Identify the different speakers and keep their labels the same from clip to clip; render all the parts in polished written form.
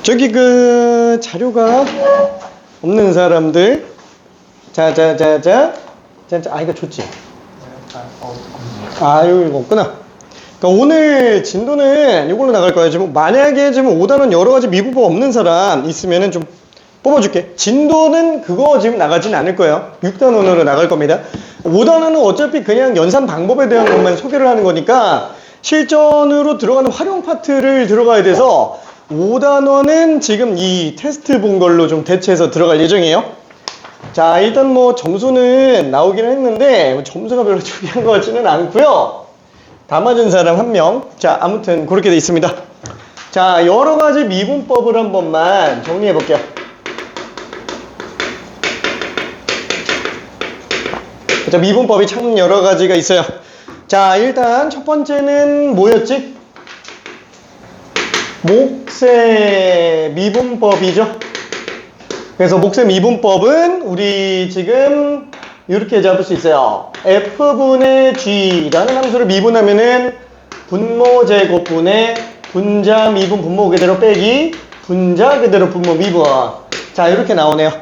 Speaker 1: 저기 자료가 없는 사람들. 자, 이거 좋지? 이거 없구나. 그러니까 오늘 진도는 이걸로 나갈 거예요. 지금 만약에 지금 5단원 여러 가지 미분법 없는 사람 있으면은 좀 뽑아줄게. 진도는 그거 지금 나가진 않을 거예요. 6단원으로 나갈 겁니다. 5단원은 어차피 그냥 연산 방법에 대한 것만 소개를 하는 거니까 실전으로 들어가는 활용 파트를 들어가야 돼서 5단원은 지금 이 테스트 본 걸로 좀 대체해서 들어갈 예정이에요. 자, 일단 점수는 나오기는 했는데 점수가 별로 중요한 것 같지는 않고요. 다 맞은 사람 1명. 자, 아무튼 그렇게 돼 있습니다. 자, 여러 가지 미분법을 한 번만 정리해 볼게요. 자, 미분법이 참 여러 가지가 있어요. 자, 일단 첫 번째는 뭐였지? 목세 미분법이죠. 그래서 목세 미분법은 우리 지금 이렇게 잡을 수 있어요. F분의 G라는 함수를 미분하면은 분모 제곱분의 분자 미분 분모 그대로 빼기 분자 그대로 분모 미분. 자, 이렇게 나오네요.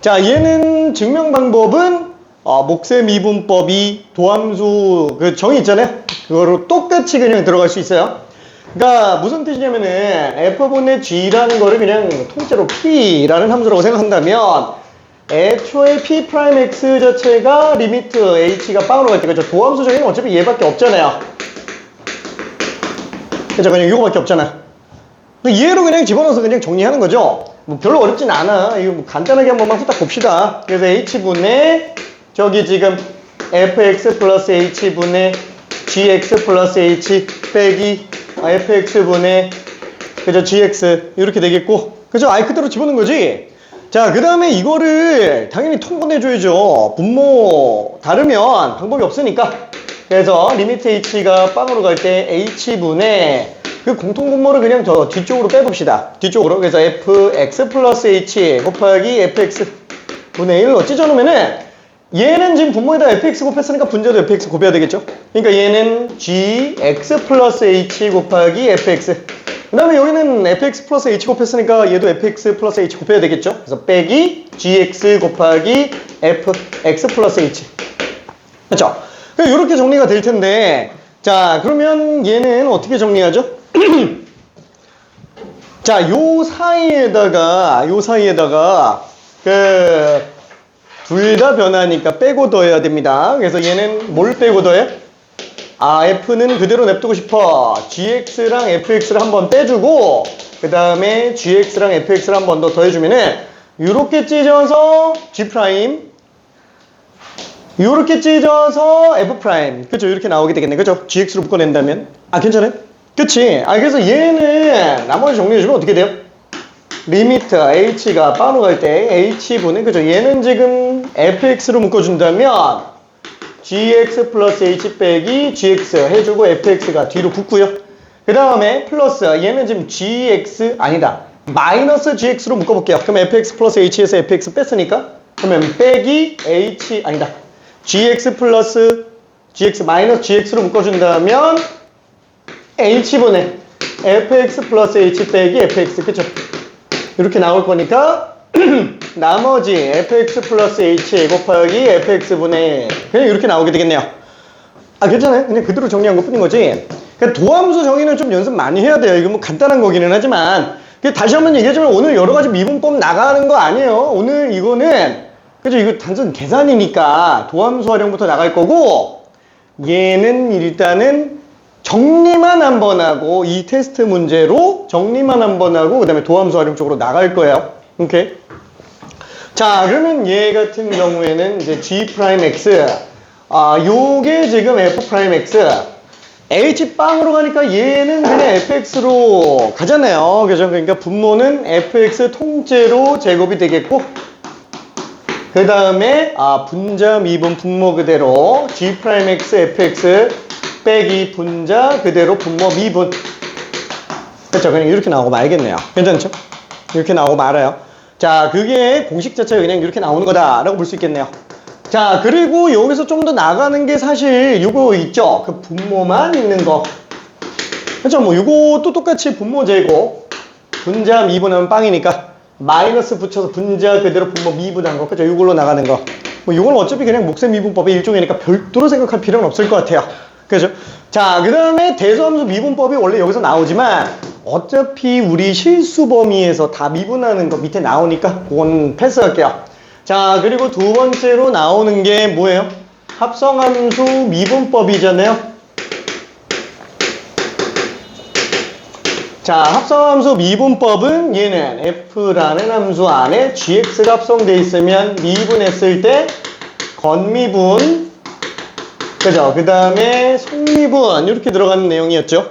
Speaker 1: 자, 얘는 증명 방법은 목세 미분법이 도함수 그 정의 있잖아요. 그거로 똑같이 그냥 들어갈 수 있어요. 그러니까 무슨 뜻이냐면은 F분의 G라는 거를 그냥 통째로 P라는 함수라고 생각한다면 애초에 P'X 자체가 리미트 H가 빵으로 갈 때 그죠? 도함수 정의는 어차피 얘밖에 없잖아요. 그죠? 그냥 이거밖에 없잖아. 얘로 그냥 집어넣어서 그냥 정리하는 거죠. 별로 어렵진 않아. 이거 간단하게 한 번만 후딱 봅시다. 그래서 H분의 저기 지금 fx 플러스 h분의 gx 플러스 h 빼기 fx분의 그죠? gx 이렇게 되겠고 그죠? 아예 그대로 집어넣은 거지. 자, 그 다음에 이거를 당연히 통분해줘야죠. 분모 다르면 방법이 없으니까. 그래서 리미트 h가 빵으로 갈 때 h분의 그 공통분모를 그냥 저 뒤쪽으로 빼봅시다. 뒤쪽으로. 그래서 fx 플러스 h 곱하기 fx분의 1로 찢어놓으면은 얘는 지금 분모에다 fx 곱했으니까 분자도 fx 곱해야 되겠죠? 그러니까 얘는 gx 플러스 h 곱하기 fx. 그 다음에 여기는 fx 플러스 h 곱했으니까 얘도 fx 플러스 h 곱해야 되겠죠? 그래서 빼기 gx 곱하기 fx 플러스 h. 그렇죠? 이렇게 정리가 될 텐데, 자, 그러면 얘는 어떻게 정리하죠? 자, 요 사이에다가 둘 다 변하니까 빼고 더해야 됩니다. 그래서 얘는 뭘 빼고 더해? F는 그대로 냅두고 싶어. GX랑 FX를 한번 빼주고, 그 다음에 GX랑 FX를 한 번 더 더해주면은, 요렇게 찢어서 G', 요렇게 찢어서 F'. 그죠? 이렇게 나오게 되겠네. 그죠? GX로 묶어낸다면. 괜찮아요? 그치? 그래서 얘는 나머지 정리해주면 어떻게 돼요? 리미트 h가 빵으로 갈 때 h분의 그죠? 얘는 지금 fx로 묶어준다면 gx 플러스 h 빼기 gx 해주고 fx가 뒤로 붙고요. 그 다음에 플러스 얘는 지금 gx 아니다 마이너스 gx로 묶어볼게요. 그럼 fx 플러스 h에서 fx 뺐으니까 그러면 빼기 h 아니다 gx 플러스 gx 마이너스 gx로 묶어준다면 h분의 fx 플러스 h 빼기 fx 그쵸? 이렇게 나올 거니까 나머지 fx 플러스 h 곱하기 fx분의 그냥 이렇게 나오게 되겠네요. 괜찮아요. 그냥 그대로 정리한 것 뿐인 거지. 그러니까 도함수 정의는 좀 연습 많이 해야 돼요. 이거 간단한 거기는 하지만 다시 한번 얘기하지만 오늘 여러 가지 미분법 나가는 거 아니에요. 오늘 이거는 그죠? 이거 단순 계산이니까 도함수 활용부터 나갈 거고 얘는 일단은 정리만 한번 하고 이 테스트 문제로 정리만 한번 하고 그 다음에 도함수 활용 쪽으로 나갈 거예요. 오케이. 자, 그러면 얘 같은 경우에는 이제 G'X 요게 지금 F'X H빵으로 가니까 얘는 그냥 fx로 가잖아요. 그죠? 그러니까 분모는 fx 통째로 제곱이 되겠고 그 다음에 분자 미분 분모 그대로 G'X fx 빼기 분자 그대로 분모 미분. 그렇죠? 그냥 이렇게 나오고 말겠네요. 괜찮죠? 이렇게 나오고 말아요. 자, 그게 공식 자체가 그냥 이렇게 나오는 거다라고 볼 수 있겠네요. 자, 그리고 여기서 좀 더 나가는 게 사실 요거 있죠? 그 분모만 있는 거. 그쵸? 뭐 요것도 똑같이 분모 제곱 분자 미분하면 빵이니까 마이너스 붙여서 분자 그대로 분모 미분한 거, 그죠? 이걸로 나가는 거. 뭐 이거는 어차피 그냥 목세 미분법의 일종이니까 별도로 생각할 필요는 없을 것 같아요. 그죠? 자, 그 다음에 대소함수 미분법이 원래 여기서 나오지만 어차피 우리 실수 범위에서 다 미분하는 거 밑에 나오니까 그건 패스할게요. 자, 그리고 두 번째로 나오는 게 뭐예요? 합성함수 미분법이잖아요. 자, 합성함수 미분법은 얘는 f라는 함수 안에 gx가 합성되어 있으면 미분했을 때 건미분, 그죠? 그 다음에 속미분 이렇게 들어가는 내용이었죠.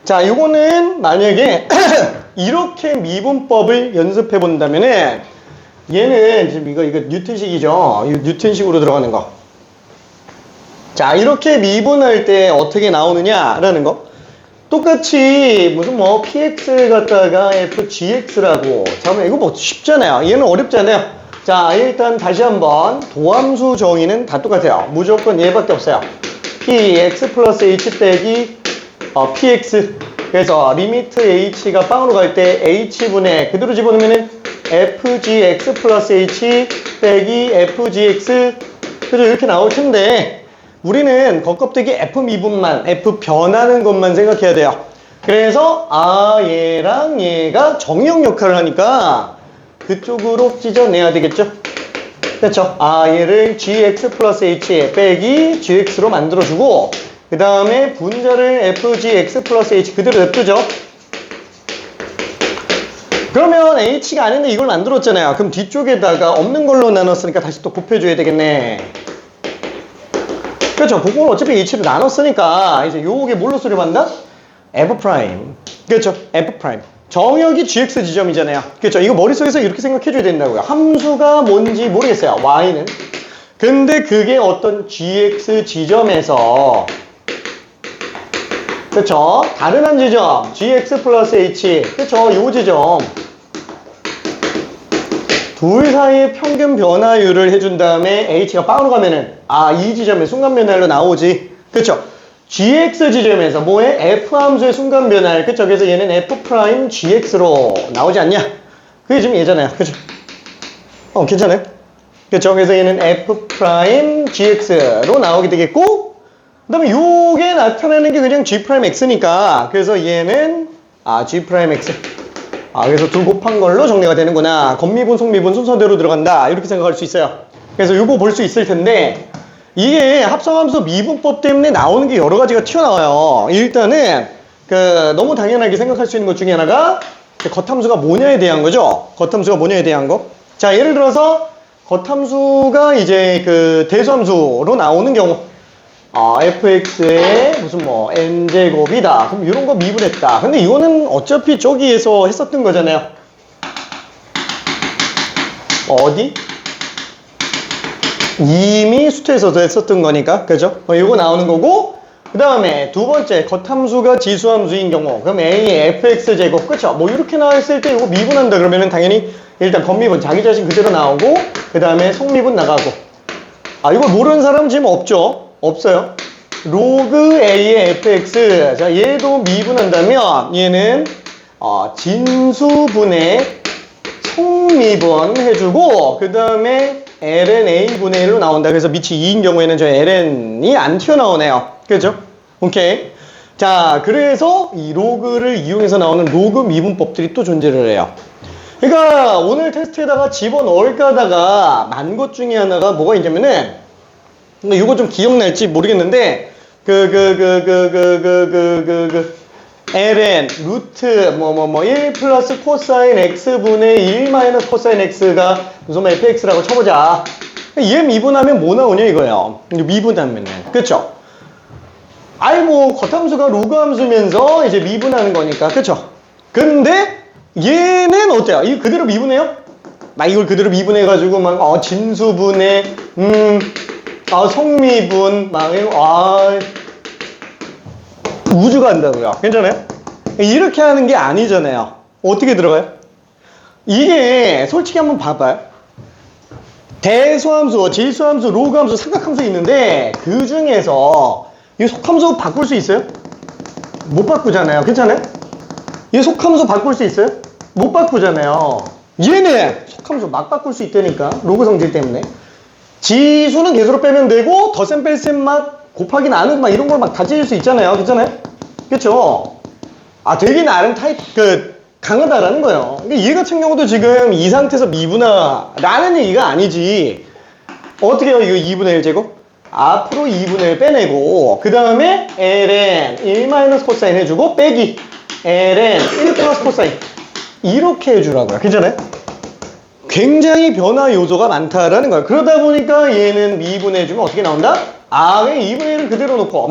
Speaker 1: 자, 요거는 만약에 이렇게 미분법을 연습해 본다면은 얘는 지금 이거 뉴턴식이죠. 이 뉴턴식으로 들어가는 거. 자, 이렇게 미분할 때 어떻게 나오느냐라는 거. 똑같이 무슨 뭐 px 갖다가 fgx라고 자면 이거 뭐 쉽잖아요. 얘는 어렵잖아요. 자, 일단 다시 한번 도함수 정의는 다 똑같아요. 무조건 얘밖에 없어요. px 플러스 h 빼기 px. 그래서 리미트 h가 빵으로 갈 때 h분의 그대로 집어넣으면은 fgx 플러스 h 빼기 fgx. 그래서 이렇게 나올 텐데 우리는 겉껍데기 f 미분만, f 변하는 것만 생각해야 돼요. 그래서 얘랑 얘가 정의역 역할을 하니까 그쪽으로 찢어내야 되겠죠? 그렇죠? 얘를 gx 플러스 h 빼기 gx로 만들어주고 그 다음에 분자를 fgx 플러스 h 그대로 냅두죠? 그러면 h가 아닌데 이걸 만들었잖아요. 그럼 뒤쪽에다가 없는 걸로 나눴으니까 다시 또 곱해줘야 되겠네. 그렇죠. 그건 어차피 h로 나눴으니까 이제 요게 뭘로 수렴한다? f 프라임. 그렇죠. f 프라임. 정역이 gx 지점이잖아요. 그렇죠. 이거 머릿속에서 이렇게 생각해줘야 된다고요. 함수가 뭔지 모르겠어요. y는. 근데 그게 어떤 gx 지점에서 그렇죠. 다른 한 지점 gx 플러스 h. 그렇죠. 요 지점. 둘 사이의 평균 변화율을 해준 다음에 h가 빵으로 가면은 이 지점에 순간 변화율로 나오지. 그쵸? gx 지점에서 뭐해? f 함수의 순간 변화율. 그쵸? 그래서 얘는 f 프라임 gx로 나오지 않냐? 그게 지금 얘잖아요. 그쵸? 괜찮아요? 그쵸? 그래서 얘는 f 프라임 gx로 나오게 되겠고 그 다음에 요게 나타나는 게 그냥 g 프라임 x니까 그래서 얘는 g 프라임 x. 그래서 둘 곱한 걸로 정리가 되는구나. 건미분, 속미분 순서대로 들어간다. 이렇게 생각할 수 있어요. 그래서 이거 볼 수 있을 텐데 이게 합성함수 미분법 때문에 나오는 게 여러 가지가 튀어나와요. 일단은 너무 당연하게 생각할 수 있는 것 중에 하나가 겉함수가 뭐냐에 대한 거죠. 겉함수가 뭐냐에 대한 거. 자, 예를 들어서 겉함수가 이제 대수함수로 나오는 경우 fx의 무슨 뭐 n제곱이다. 그럼 이런 거 미분했다. 근데 이거는 어차피 저기에서 했었던 거잖아요. 어디? 이미 수트에서도 했었던 거니까. 그죠? 이거 나오는 거고 그 다음에 두 번째 겉함수가 지수함수인 경우 그럼 a의 fx제곱. 그쵸? 뭐 이렇게 나왔을 때 이거 미분한다 그러면은 당연히 일단 겉미분 자기 자신 그대로 나오고 그 다음에 속미분 나가고 이걸 모르는 사람은 지금 없죠? 없어요. 로그 a의 fx. 자, 얘도 미분한다면 얘는 진수분의 속미분 해주고 그 다음에 ln a분의 1로 나온다. 그래서 밑이 2인 경우에는 저 ln이 안 튀어나오네요. 그죠? 오케이. 자, 그래서 이 로그를 이용해서 나오는 로그 미분법들이 또 존재를 해요. 그러니까 오늘 테스트에다가 집어넣을까 하다가 만 것 중에 하나가 뭐가 있냐면은 근데 이거 좀 기억날지 모르겠는데 ln 루트 1 플러스 코사인 x분의 1 마이너스 코사인 x가 무슨 fx라고 쳐보자. 얘 미분하면 뭐 나오냐 이거예요. 미분하면은 그쵸? 뭐 겉함수가 로그 함수면서 이제 미분하는 거니까 그쵸? 근데 얘는 어때요? 이거 그대로 미분해요? 이걸 그대로 미분해가지고 막 진수분의 속미분 우주가 한다고요. 괜찮아요? 이렇게 하는 게 아니잖아요. 어떻게 들어가요? 이게 솔직히 한번 봐봐요. 대수함수, 질수함수, 로그함수, 삼각함수 있는데 그 중에서 이 속함수 바꿀 수 있어요? 못 바꾸잖아요. 괜찮아요? 얘 속함수 바꿀 수 있어요? 못 바꾸잖아요. 얘는 속함수 막 바꿀 수 있다니까. 로그 성질 때문에. 지수는 개수로 빼면 되고 덧셈 뺄셈 막 곱하기 나누기 막 이런 걸 막 다 지을 수 있잖아요. 괜찮아요? 그쵸? 아, 되게 나름 타입 강하다라는 거예요. 그러니까 얘 같은 경우도 지금 이 상태에서 미분화라는 얘기가 아니지. 어떻게 해요? 이거 2분의 1 제곱? 앞으로 2분의 1 빼내고 그 다음에 ln 1 마이너스 코사인 해주고 빼기 ln 1 플러스 코사인 이렇게 해주라고요. 괜찮아요? 굉장히 변화 요소가 많다라는 거예요. 그러다 보니까 얘는 미분해주면 어떻게 나온다? 아, 그냥 2분의 1을 그대로 놓고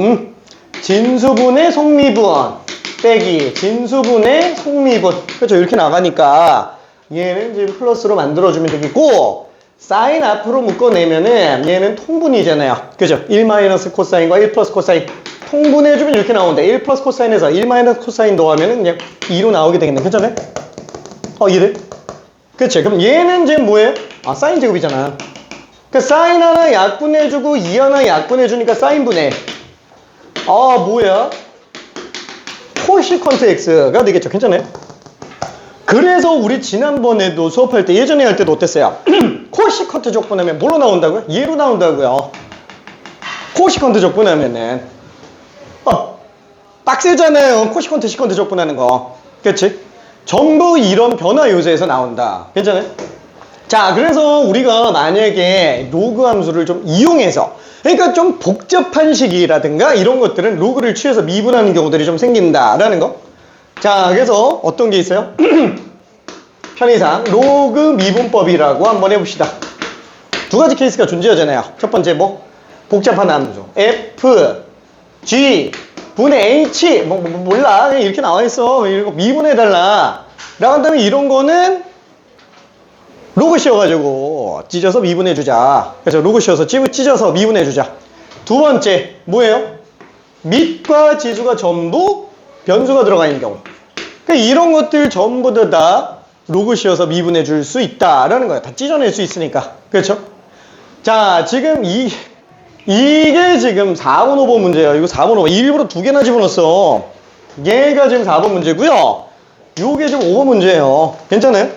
Speaker 1: 진수분의 속미분 빼기 진수분의 속미분 그렇죠? 이렇게 나가니까 얘는 지금 플러스로 만들어주면 되겠고 사인 앞으로 묶어내면은 얘는 통분이잖아요. 그죠? 1 마이너스 코사인과 1 플러스 코사인 통분해주면 이렇게 나오는데 1 플러스 코사인에서 1 마이너스 코사인 더하면은 그냥 2로 나오게 되겠네. 괜찮아요? 이래? 그치? 그럼 얘는 지금 뭐예요? 아, 사인 제곱이잖아. 그러니까 사인 하나 약분해주고 2 하나 약분해주니까 사인분해. 아, 뭐야? 코시컨트 x가 되겠죠. 괜찮아요? 그래서 우리 지난번에도 수업할 때 예전에 할 때도 어땠어요? 코시컨트 적분하면 뭘로 나온다고요? 얘로 나온다고요. 코시컨트 적분하면은 빡세잖아요. 코시컨트 시컨트 적분하는 거. 그치? 전부 이런 변화 요소에서 나온다. 괜찮아요? 자, 그래서 우리가 만약에 로그 함수를 좀 이용해서 그러니까 좀 복잡한 식이라든가 이런 것들은 로그를 취해서 미분하는 경우들이 좀 생긴다라는 거. 자, 그래서 어떤 게 있어요? 편의상 로그 미분법이라고 한번 해봅시다. 두 가지 케이스가 존재하잖아요. 첫 번째 뭐? 복잡한 함수 f, g, 분의 h 몰라. 그냥 이렇게 나와있어. 이거 미분해달라 라고 한다면 이런 거는 로그 씌워가지고 찢어서 미분해주자. 그래서 로그 씌워서 찢어서 미분해주자. 두 번째 뭐예요? 밑과 지수가 전부 변수가 들어가 있는 경우. 그러니까 이런 것들 전부 다 로그 씌워서 미분해 줄 수 있다라는 거예요. 다 찢어낼 수 있으니까. 그렇죠? 자, 지금 이게 지금 4번, 5번 문제예요. 이거 4번, 5번. 일부러 두 개나 집어넣었어. 얘가 지금 4번 문제고요. 요게 지금 5번 문제예요. 괜찮아요?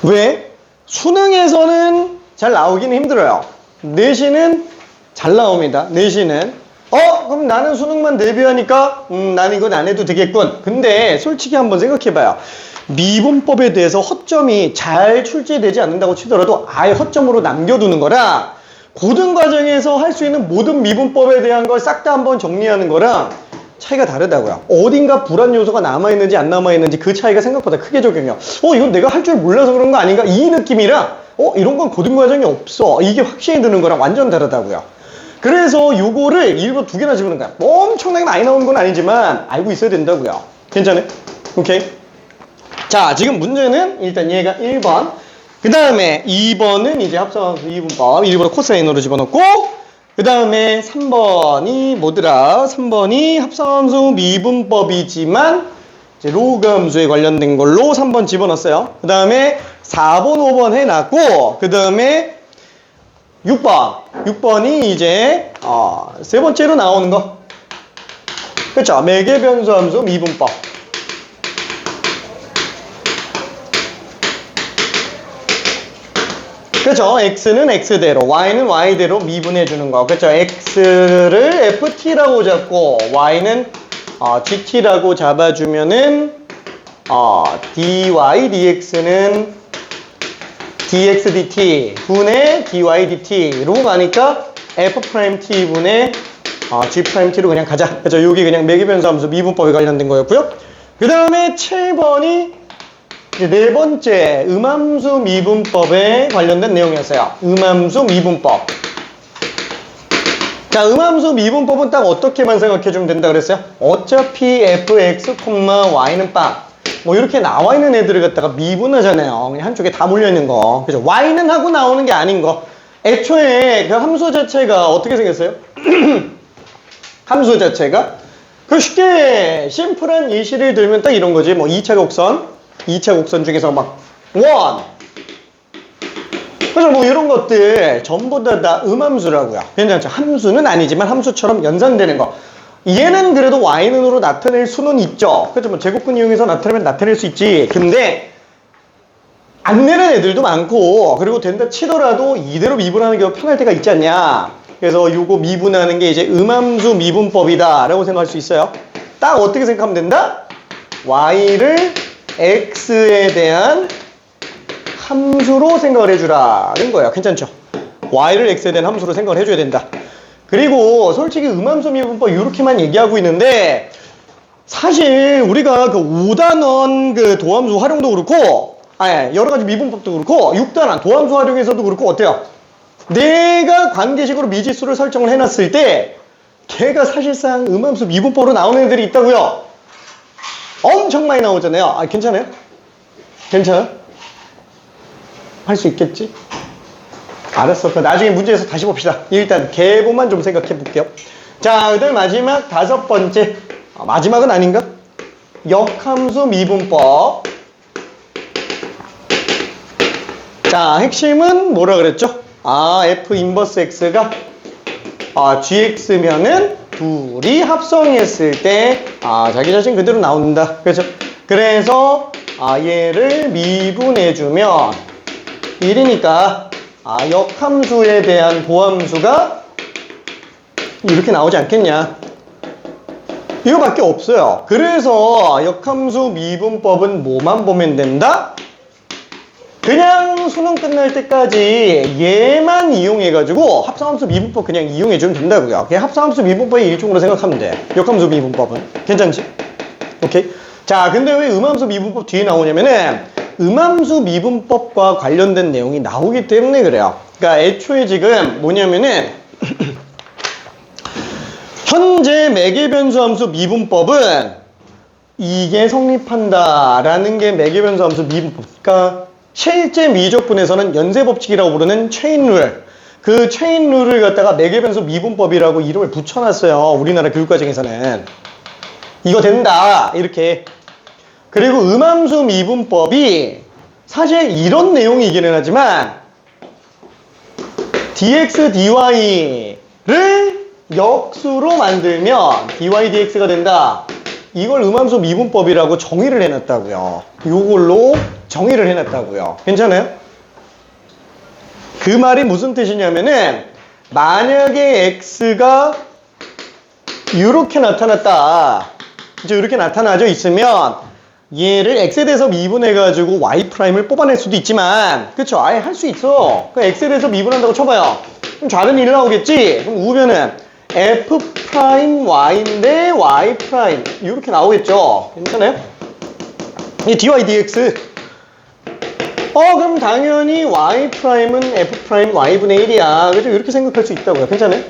Speaker 1: 왜? 수능에서는 잘 나오기는 힘들어요. 내신은 잘 나옵니다. 내신은. 그럼 나는 수능만 대비하니까 나는 이건 안 해도 되겠군. 근데 솔직히 한번 생각해봐요. 미분법에 대해서 허점이 잘 출제되지 않는다고 치더라도 아예 허점으로 남겨두는 거랑 고등과정에서 할 수 있는 모든 미분법에 대한 걸 싹 다 한번 정리하는 거랑 차이가 다르다고요. 어딘가 불안 요소가 남아있는지 안 남아있는지 그 차이가 생각보다 크게 적용해요. 이건 내가 할 줄 몰라서 그런 거 아닌가? 이 느낌이랑 이런 건 고등과정이 없어. 이게 확신이 드는 거랑 완전 다르다고요. 그래서 요거를 일부러 두 개나 집어넣는 거야. 엄청나게 많이 나오는 건 아니지만 알고 있어야 된다고요. 괜찮아요? 오케이? 자, 지금 문제는 일단 얘가 1번. 그 다음에 2번은 이제 합성함수 미분법. 일부러 코사인으로 집어넣고 그 다음에 3번이 뭐더라? 3번이 합성함수 미분법이지만 이제 로그 함수에 관련된 걸로 3번 집어넣었어요. 그 다음에 4번, 5번 해놨고 그 다음에 6번이 이제 세 번째로 나오는 거. 그렇죠? 매개변수함수 미분법. 그렇죠? x는 x대로, y는 y대로 미분해 주는 거. 그렇죠? x를 ft라고 잡고 y는 gt라고 잡아주면은 dy dx는 dx dt 분의 dy dt로 가니까 f' 분의 g''t로 그냥 가자. 그렇죠? 여기 그냥 매개변수함수 미분법에 관련된 거였고요. 그 다음에 7번이 네 번째 음함수 미분법에 관련된 내용이었어요. 음함수 미분법. 자, 음함수 미분법은 딱 어떻게만 생각해주면 된다 그랬어요? 어차피 fx, y는 빵. 뭐 이렇게 나와 있는 애들을 갖다가 미분하잖아요. 그냥 한쪽에 다 몰려있는 거. 그죠? y는 하고 나오는 게 아닌 거. 애초에 그 함수 자체가 어떻게 생겼어요? 함수 자체가 그 쉽게 심플한 예시를 들면 딱 이런 거지. 뭐 2차 곡선 중에서 막 원. 그래서 뭐 이런 것들 전부 다 음함수라고요. 괜찮죠? 함수는 아니지만 함수처럼 연산되는 거. 얘는 그래도 y는으로 나타낼 수는 있죠. 그렇죠. 뭐 제곱근 이용해서 나타내면 나타낼 수 있지. 근데 안 내는 애들도 많고, 그리고 된다 치더라도 이대로 미분하는 게 편할 때가 있지 않냐. 그래서 요거 미분하는 게 이제 음함수 미분법이다 라고 생각할 수 있어요. 딱 어떻게 생각하면 된다? y를 x에 대한 함수로 생각을 해주라는 거예요. 괜찮죠? y를 x에 대한 함수로 생각을 해줘야 된다. 그리고 솔직히 음함수 미분법 이렇게만 얘기하고 있는데, 사실 우리가 그 5단원 그 도함수 활용도 그렇고, 여러 가지 미분법도 그렇고, 6단원 도함수 활용에서도 그렇고, 어때요? 내가 관계식으로 미지수를 설정을 해놨을 때 걔가 사실상 음함수 미분법으로 나오는 애들이 있다고요. 엄청 많이 나오잖아요. 괜찮아요? 괜찮아? 할 수 있겠지? 알았어. 그럼 나중에 문제에서 다시 봅시다. 일단 계보만 좀 생각해 볼게요. 자, 그다음 마지막 5번째. 마지막은 아닌가? 역함수 미분법. 자, 핵심은 뭐라 그랬죠? f 인버스 x가 gx면은 둘이 합성했을 때 자기 자신 그대로 나온다. 그렇죠? 그래서 얘를 미분해주면 1이니까 역함수에 대한 보함수가 이렇게 나오지 않겠냐. 이거밖에 없어요. 그래서 역함수 미분법은 뭐만 보면 된다? 그냥 수능 끝날 때까지 얘만 이용해가지고 합성함수 미분법 그냥 이용해주면 된다고요. 그냥 합성함수 미분법의 일종으로 생각하면 돼. 역함수 미분법은. 괜찮지? 오케이? 자, 근데 왜 음함수 미분법 뒤에 나오냐면은 음함수 미분법과 관련된 내용이 나오기 때문에 그래요. 그러니까 애초에 지금 뭐냐면은 현재 매개변수 함수 미분법은 이게 성립한다라는 게 매개변수 함수 미분법. 그러니까 실제 미적분에서는 연쇄법칙이라고 부르는 체인룰, 그 체인룰을 갖다가 매개변수 미분법이라고 이름을 붙여놨어요. 우리나라 교육과정에서는. 이거 된다 이렇게. 그리고 음함수 미분법이 사실 이런 내용이기는 하지만 dx, dy를 역수로 만들면 dy, dx가 된다. 이걸 음함수 미분법이라고 정의를 해놨다고요. 이걸로 정의를 해놨다고요. 괜찮아요? 그 말이 무슨 뜻이냐면은 만약에 x가 이렇게 나타났다. 이제 이렇게 나타나져 있으면 얘를 x에 대해서 미분해가지고 y'을 뽑아낼 수도 있지만, 그쵸? 아예 할 수 있어. 그럼 x에 대해서 미분한다고 쳐봐요. 그럼 좌변이 1 나오겠지? 그럼 우변은 f'y인데 y' 이렇게 나오겠죠? 괜찮아요? 이 dy dx. 그럼 당연히 y'은 f' y분의 1이야. 그죠? 이렇게 생각할 수 있다고요. 괜찮아요?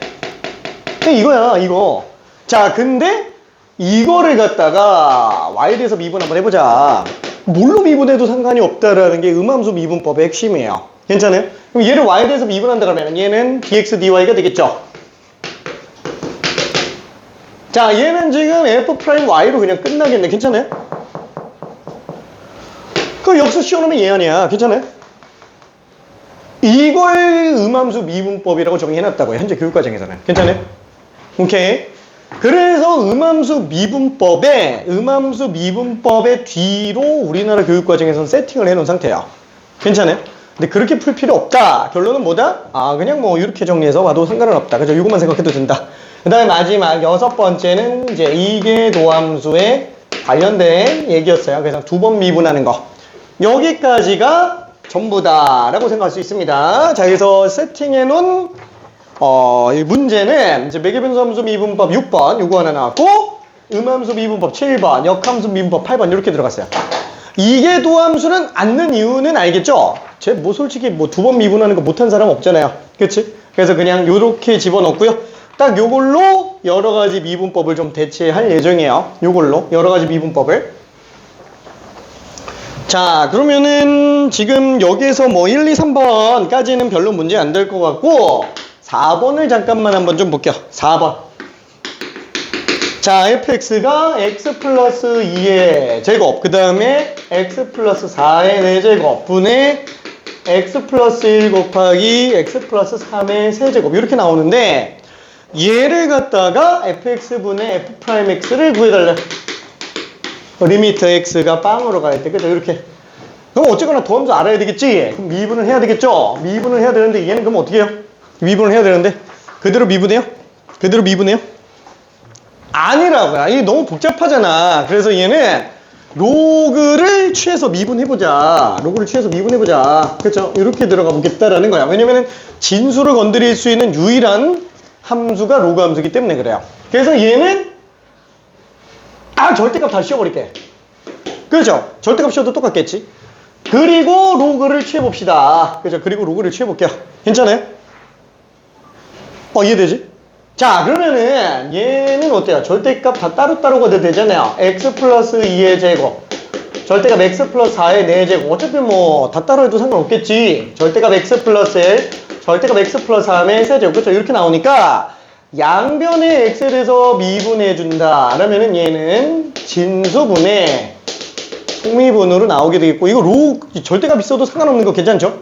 Speaker 1: 이거야, 이거. 자, 근데 이거를 갖다가 y에 대해서 미분 한번 해보자. 뭘로 미분해도 상관이 없다라는 게 음함수 미분법의 핵심이에요. 괜찮아요? 그럼 얘를 y에 대해서 미분한다 그러면 얘는 dx dy가 되겠죠? 자, 얘는 지금 f'y로 그냥 끝나겠네. 괜찮아요? 그 역수 씌워놓으면 얘 아니야. 괜찮아요? 이걸 음함수 미분법이라고 정의해놨다고요. 현재 교육과정에서는. 괜찮아요? 오케이. 그래서 음함수 미분법의 뒤로 우리나라 교육과정에서는 세팅을 해놓은 상태예요. 괜찮아요? 근데 그렇게 풀 필요 없다. 결론은 뭐다? 그냥 뭐 이렇게 정리해서 봐도 상관은 없다. 그죠? 이것만 생각해도 된다. 그 다음에 마지막 6번째는 이제 이계 도함수에 관련된 얘기였어요. 그래서 2번 미분하는 거. 여기까지가 전부다라고 생각할 수 있습니다. 자, 그래서 세팅해놓은 이 문제는 이제 매개변수 함수 미분법 6번 요거 하나 나왔고, 음함수 미분법 7번, 역함수 미분법 8번 이렇게 들어갔어요. 이게 도함수는 않는 이유는 알겠죠? 제 뭐 솔직히 뭐 2번 미분하는 거 못한 사람 없잖아요. 그치? 그래서 그냥 요렇게 집어넣고요. 딱 요걸로 여러 가지 미분법을 좀 대체할 예정이에요. 요걸로 여러 가지 미분법을. 자, 그러면은 지금 여기에서 뭐 1, 2, 3번까지는 별로 문제 안 될 것 같고 4번을 잠깐만 한번 좀 볼게요. 4번. 자, fx가 x 플러스 2의 제곱, 그 다음에 x 플러스 4의 4제곱 분의 x 플러스 1 곱하기 x 플러스 3의 세제곱 이렇게 나오는데, 얘를 갖다가 fx분의 f'x를 구해달래. 리미트 x가 빵으로 갈 때, 그죠? 이렇게. 그럼 어쨌거나 도함수 알아야 되겠지? 그럼 미분을 해야 되겠죠? 미분을 해야 되는데 얘는 그럼 어떻게 해요? 미분을 해야 되는데 그대로 미분해요? 그대로 미분해요? 아니라고요. 이게 너무 복잡하잖아. 그래서 얘는 로그를 취해서 미분해보자. 로그를 취해서 미분해보자. 그렇죠? 이렇게 들어가 보겠다라는 거야. 왜냐면은 진수를 건드릴 수 있는 유일한 함수가 로그 함수이기 때문에 그래요. 그래서 얘는 절대값 다 씌워버릴게. 그렇죠? 절대값 씌워도 똑같겠지? 그리고 로그를 취해봅시다. 그죠? 그리고 로그를 취해볼게요. 괜찮아요? 이해되지? 자, 그러면은 얘는 어때요? 절대값 다 따로따로가 되잖아요. x 플러스 2의 제곱, 절대값 x 플러스 4의 4제곱. 어차피 뭐 다 따로 해도 상관없겠지. 절대값 x 플러스 1, 절대값 x 플러스 3의 세제곱. 그렇죠? 이렇게 나오니까 양변의 x에 대해서 미분해준다 라면은 얘는 진수분의 속미분으로 나오게 되겠고, 이거 절대값 있어도 상관없는 거 괜찮죠?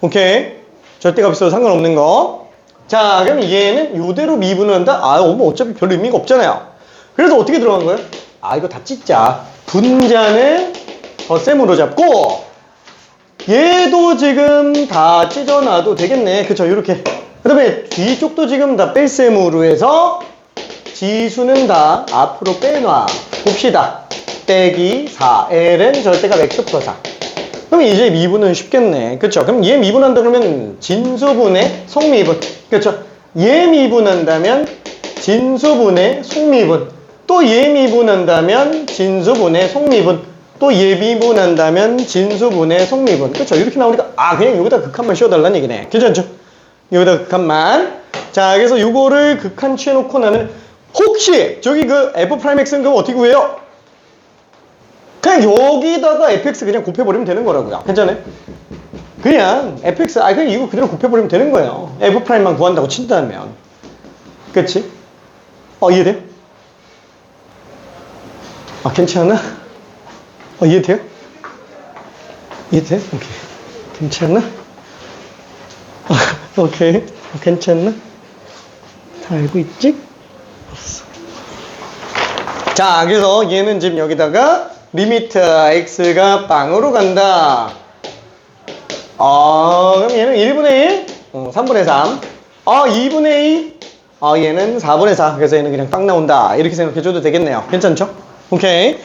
Speaker 1: 오케이. 절대값 있어도 상관없는 거. 자, 그럼 얘는 이대로 미분을 한다? 뭐 어차피 별 의미가 없잖아요. 그래서 어떻게 들어간 거예요? 이거 다 찢자. 분자는 덧셈으로 잡고, 얘도 지금 다 찢어놔도 되겠네. 그쵸? 이렇게. 그 다음에 뒤쪽도 지금 다 뺄셈으로 해서 지수는 다 앞으로 빼놔 봅시다. 빼기 4. ln 절대값 x 플러스 4. 그럼 이제 미분은 쉽겠네. 그쵸? 그럼 얘 미분한다 그러면 진수분의 속미분. 그쵸? 얘 미분한다면 진수분의 속미분. 또 얘 미분한다면 진수분의 속미분. 또 얘 미분한다면 진수분의 속미분. 그쵸? 이렇게 나오니까 그냥 여기다 극한만 씌워달라는 얘기네. 괜찮죠? 여기다 극한만. 자, 그래서 요거를 극한 취해놓고 나면 혹시 저기 그 f'x는 그럼 어떻게 구해요? 그냥 여기다가 fx 그냥 곱해버리면 되는 거라고요. 괜찮아요? 그냥 fx, 그냥 이거 그대로 곱해버리면 되는 거예요. f'만 구한다고 친다면. 그치? 이해돼요? 괜찮아? 이해돼요? 이해돼? 오케이. 괜찮아? 오케이. 괜찮나? 다 알고 있지? 자, 그래서 얘는 지금 여기다가 리미트 x가 빵으로 간다. 그럼 얘는 1분의 1? 3분의 3. 2분의 2? 얘는 4분의 4. 그래서 얘는 그냥 딱 나온다. 이렇게 생각해줘도 되겠네요. 괜찮죠? 오케이.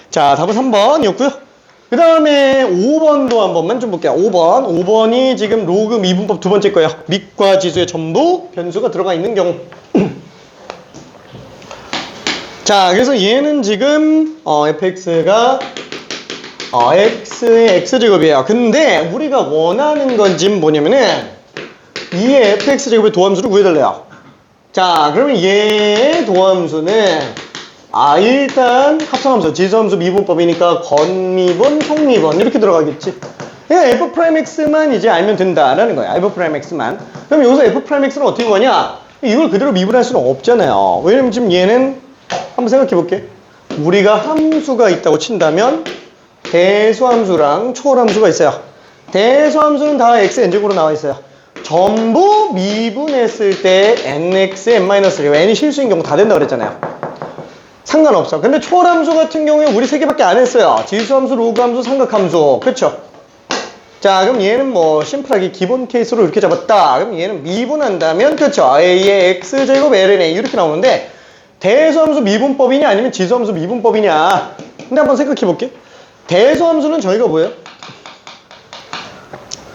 Speaker 1: 자, 답은 3번이었고요. 그 다음에 5번도 한 번만 좀 볼게요. 5번이 지금 로그 미분법 두 번째 거예요. 밑과 지수에 전부 변수가 들어가 있는 경우. 자, 그래서 얘는 지금 fx가 x의 x제곱이에요. 근데 우리가 원하는 건 지금 뭐냐면은 이 fx제곱의 도함수를 구해달래요. 자, 그러면 얘의 도함수는 일단 합성함수, 지수함수 미분법이니까 건미분, 속미분 이렇게 들어가겠지. 그냥 f'x만 이제 알면 된다라는 거야. f'x만. 그럼 여기서 f'x는 어떻게 구하냐? 이걸 그대로 미분할 수는 없잖아요. 왜냐면 지금 얘는 한번 생각해 볼게. 우리가 함수가 있다고 친다면 대수함수랑 초월함수가 있어요. 대수함수는 다 x n제곱으로 나와 있어요. 전부 미분했을 때 nx, n-1, n이 실수인 경우 다 된다고 그랬잖아요. 상관없어. 근데 초월함수 같은 경우에 우리 세 개밖에 안 했어요. 지수함수, 로그함수, 삼각함수. 그쵸? 자, 그럼 얘는 뭐 심플하게 기본 케이스로 이렇게 잡았다. 그럼 얘는 미분한다면 그쵸? a의 x제곱 ln a 이렇게 나오는데 대수함수 미분법이냐 아니면 지수함수 미분법이냐. 근데 한번 생각해 볼게. 대수함수는 저희가 뭐예요?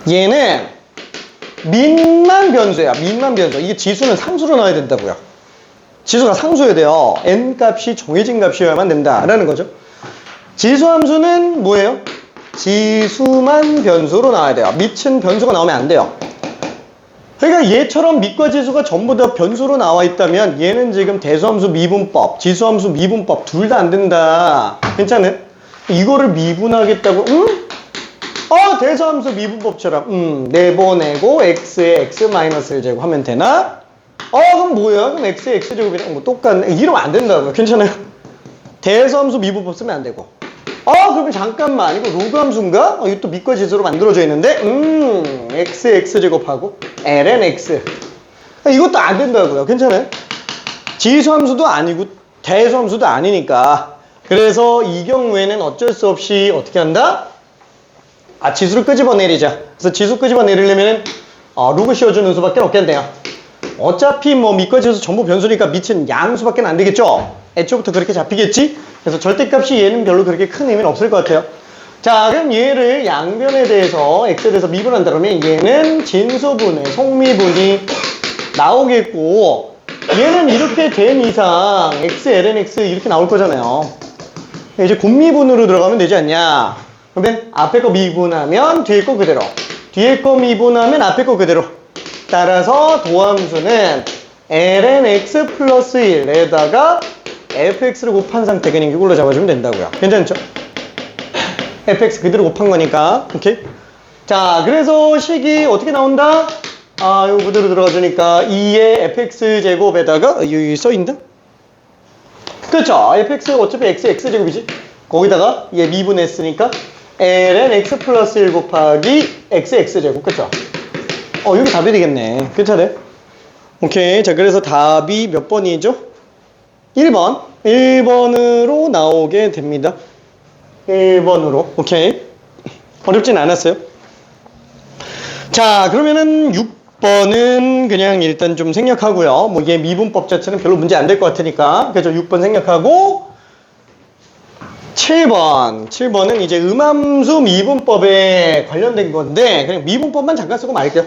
Speaker 1: 얘는 민만 변수야. 민만 변수. 이게 지수는 상수로 나와야 된다고요. 지수가 상수여야 돼요. n 값이 정해진 값이어야만 된다라는 거죠. 지수함수는 뭐예요? 지수만 변수로 나와야 돼요. 밑은 변수가 나오면 안 돼요. 그러니까 얘처럼 밑과 지수가 전부 다 변수로 나와 있다면 얘는 지금 대수함수 미분법, 지수함수 미분법 둘 다 안 된다. 괜찮아요? 이거를 미분하겠다고? 대수함수 미분법처럼 내보내고 x에 x-1 제곱 하면 되나? 그럼 뭐야? 그럼 x의 x제곱이랑 뭐 똑같네. 이러면 안 된다고요. 괜찮아요? 대수함수 미분법 쓰면 안 되고. 그러면 잠깐만. 이거 로그함수인가? 이거 또 밑과 지수로 만들어져 있는데, x의 x제곱하고 ln x. 이것도 안 된다고요. 괜찮아요? 지수함수도 아니고 대수함수도 아니니까. 그래서 이 경우에는 어쩔 수 없이 어떻게 한다? 지수를 끄집어내리자. 그래서 지수 끄집어내리려면 로그 씌워주는 수밖에 없겠네요. 어차피 뭐 밑과 지수 전부 변수니까 밑은 양수밖에 안 되겠죠? 애초부터 그렇게 잡히겠지? 그래서 절대값이 얘는 별로 그렇게 큰 의미는 없을 것 같아요. 자, 그럼 얘를 양변에 대해서 x에 대해서 미분한다 그러면 얘는 진수분의 속미분이 나오겠고, 얘는 이렇게 된 이상 x, ln x 이렇게 나올 거잖아요. 이제 곱미분으로 들어가면 되지 않냐? 그러면 앞에 거 미분하면 뒤에 거 그대로, 뒤에 거 미분하면 앞에 거 그대로. 따라서 도함수는 ln x 플러스 1에다가 fx를 곱한 상태 그냥 이걸로 잡아주면 된다고요. 괜찮죠? fx 그대로 곱한 거니까. 오케이? 자, 그래서 식이 어떻게 나온다? 이거 그대로 들어가주니까 2의 fx 제곱에다가 여기 써있나? 그렇죠. fx 어차피 x 제곱이지. 거기다가 얘 미분했으니까 ln x 플러스 1 곱하기 x 제곱. 그렇죠? 여기 답이 되겠네. 괜찮아요? 오케이. 자, 그래서 답이 몇 번이죠? 1번. 1번으로 나오게 됩니다. 1번으로. 오케이. 어렵진 않았어요. 자, 그러면은 6번은 그냥 일단 좀 생략하고요. 뭐 얘 미분법 자체는 별로 문제 안 될 것 같으니까. 그래서 6번 생략하고 7번은 이제 음함수 미분법에 관련된 건데 그냥 미분법만 잠깐 쓰고 말게요.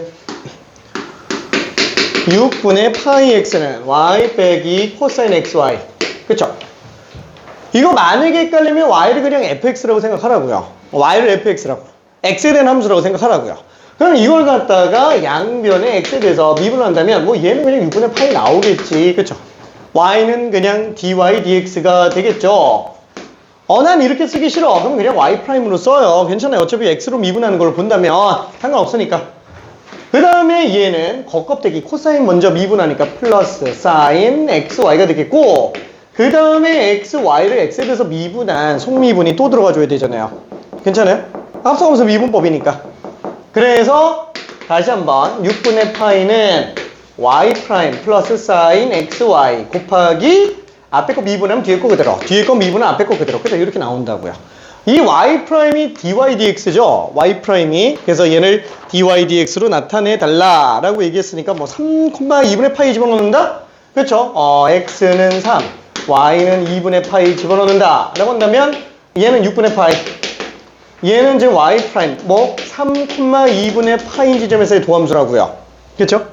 Speaker 1: 6분의 파이 x는 y 빼기 코사인 xy. 그쵸? 이거 만약에 헷갈리면 y를 그냥 fx라고 생각하라고요. y를 fx라고. x에 대한 함수라고 생각하라고요. 그럼 이걸 갖다가 양변에 x에 대해서 미분한다면 뭐 얘는 그냥 6분의 파이 나오겠지. 그쵸? y는 그냥 dy dx가 되겠죠. 난 이렇게 쓰기 싫어. 그럼 그냥 y''으로 써요. 괜찮아요. 어차피 x로 미분하는 걸 본다면 상관없으니까. 그 다음에 얘는 겉껍데기 코사인 먼저 미분하니까 플러스 사인 xy가 되겠고, 그 다음에 xy를 x에 대해서 미분한 속미분이 또 들어가줘야 되잖아요. 괜찮아요? 앞서가면서 미분법이니까. 그래서 다시 한번 6분의 파이는 y' 플러스 사인 xy 곱하기 앞에 거 미분하면 뒤에 거 그대로, 뒤에 거 미분하면 앞에 거 그대로. 그죠? 이렇게 나온다고요. 이 y' dy dx죠. y'. 그래서 얘를 dy dx로 나타내 달라라고 얘기했으니까 뭐 3,2분의 파이 집어넣는다? 그렇죠? x는 3, y는 2분의 파이 집어넣는다 라고 한다면 얘는 6분의 파이, 얘는 이제 y' 뭐 3,2분의 파이 지점에서의 도함수라고요. 그렇죠?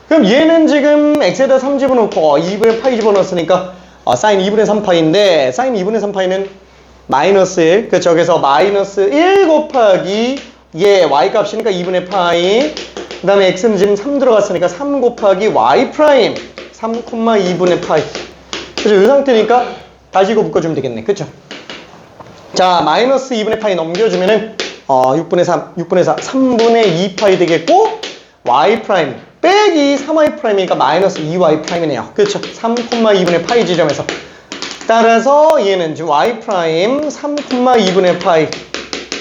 Speaker 1: 그럼 얘는 지금 x에다 3 집어넣고 2분의 파이 집어넣었으니까 사인 2분의 3파이인데 사인 2분의 3파이는 마이너스 1. 그렇죠? 그래서 마이너스 1 곱하기 얘 y 값이니까 2분의 파이. 그 다음에 x는 지금 3 들어갔으니까 3 곱하기 y'. 3,2분의 파이. 그렇죠? 이 상태니까 다시 이거 묶어주면 되겠네. 그렇죠? 자, 마이너스 2분의 파이 넘겨주면은 6분의 3, 6분의 4, 3분의 2 파이 되겠고 y' 빼기 3y'이니까 마이너스 2y'이네요. 그렇죠? 3,2분의 파이 지점에서. 따라서 얘는 지금 y' 3,2분의 파이.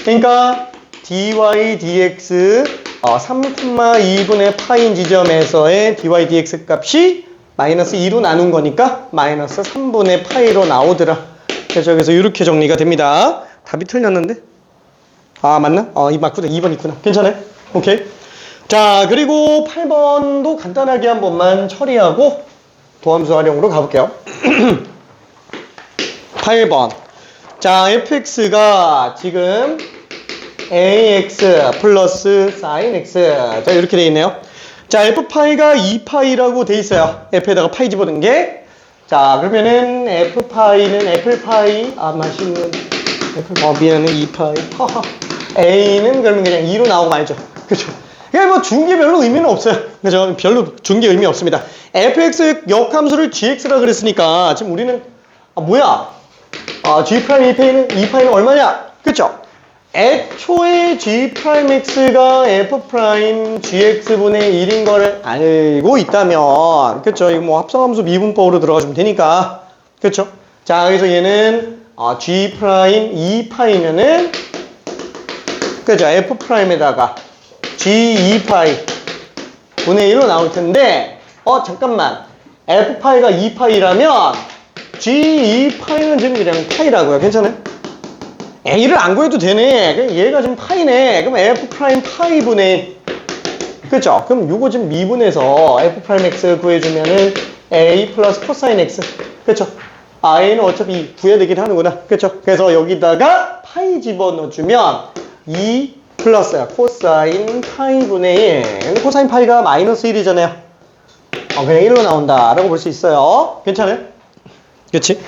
Speaker 1: 그러니까 dy dx 3,2분의 파인 지점에서의 dy dx 값이 마이너스 2로 나눈 거니까 마이너스 3분의 파이로 나오더라. 그래서 이렇게 정리가 됩니다. 답이 틀렸는데? 맞나? 이 맞구나. 2번 있구나. 괜찮아요? 오케이. 자, 그리고 8번도 간단하게 한 번만 처리하고 도함수 활용으로 가볼게요. 8번. 자, fx가 지금 ax 플러스 sin x. 자, 이렇게 돼 있네요. 자, f파이가 2파이라고 돼 있어요. f에다가 파이 집어넣은 게. 자, 그러면은 f파이는 애플파이. 맛있는 미안해 2파이. a는 그러면 그냥 2로 나오고 말죠. 그죠? 그냥 뭐 준 게 별로 의미는 없어요. 그죠? 별로 준 게 의미 없습니다. fx 역함수를 gx라 그랬으니까 지금 우리는 뭐야? G'2파이는 2파이는 얼마냐? 그쵸? 애초에 G'X가 F'GX분의 1인 거를 알고 있다면, 그쵸? 이거 뭐 합성함수 미분법으로 들어가주면 되니까. 그쵸? 자, 그래서 얘는 G'2파이면은, 그죠? F'에다가 G2파이 분의 1로 나올 텐데, 잠깐만. F파이가 2파이라면 G2파이는 지금 그냥 파이라고요. 괜찮아요? A를 안 구해도 되네. 그럼 얘가 지금 파이네. 그럼 F 프라임 파이분의 그쵸? 그럼 요거 지금 미분해서 F 프라임 X 구해주면은 A 플러스 코사인 X. 그쵸? A는 어차피 구해야 되긴 하는구나. 그쵸? 그래서 여기다가 파이 집어넣어주면 2 플러스 코사인 파이분의 1. 코사인 파이가 마이너스 1이잖아요. 그냥 1로 나온다라고 볼 수 있어요. 괜찮아요? 그치?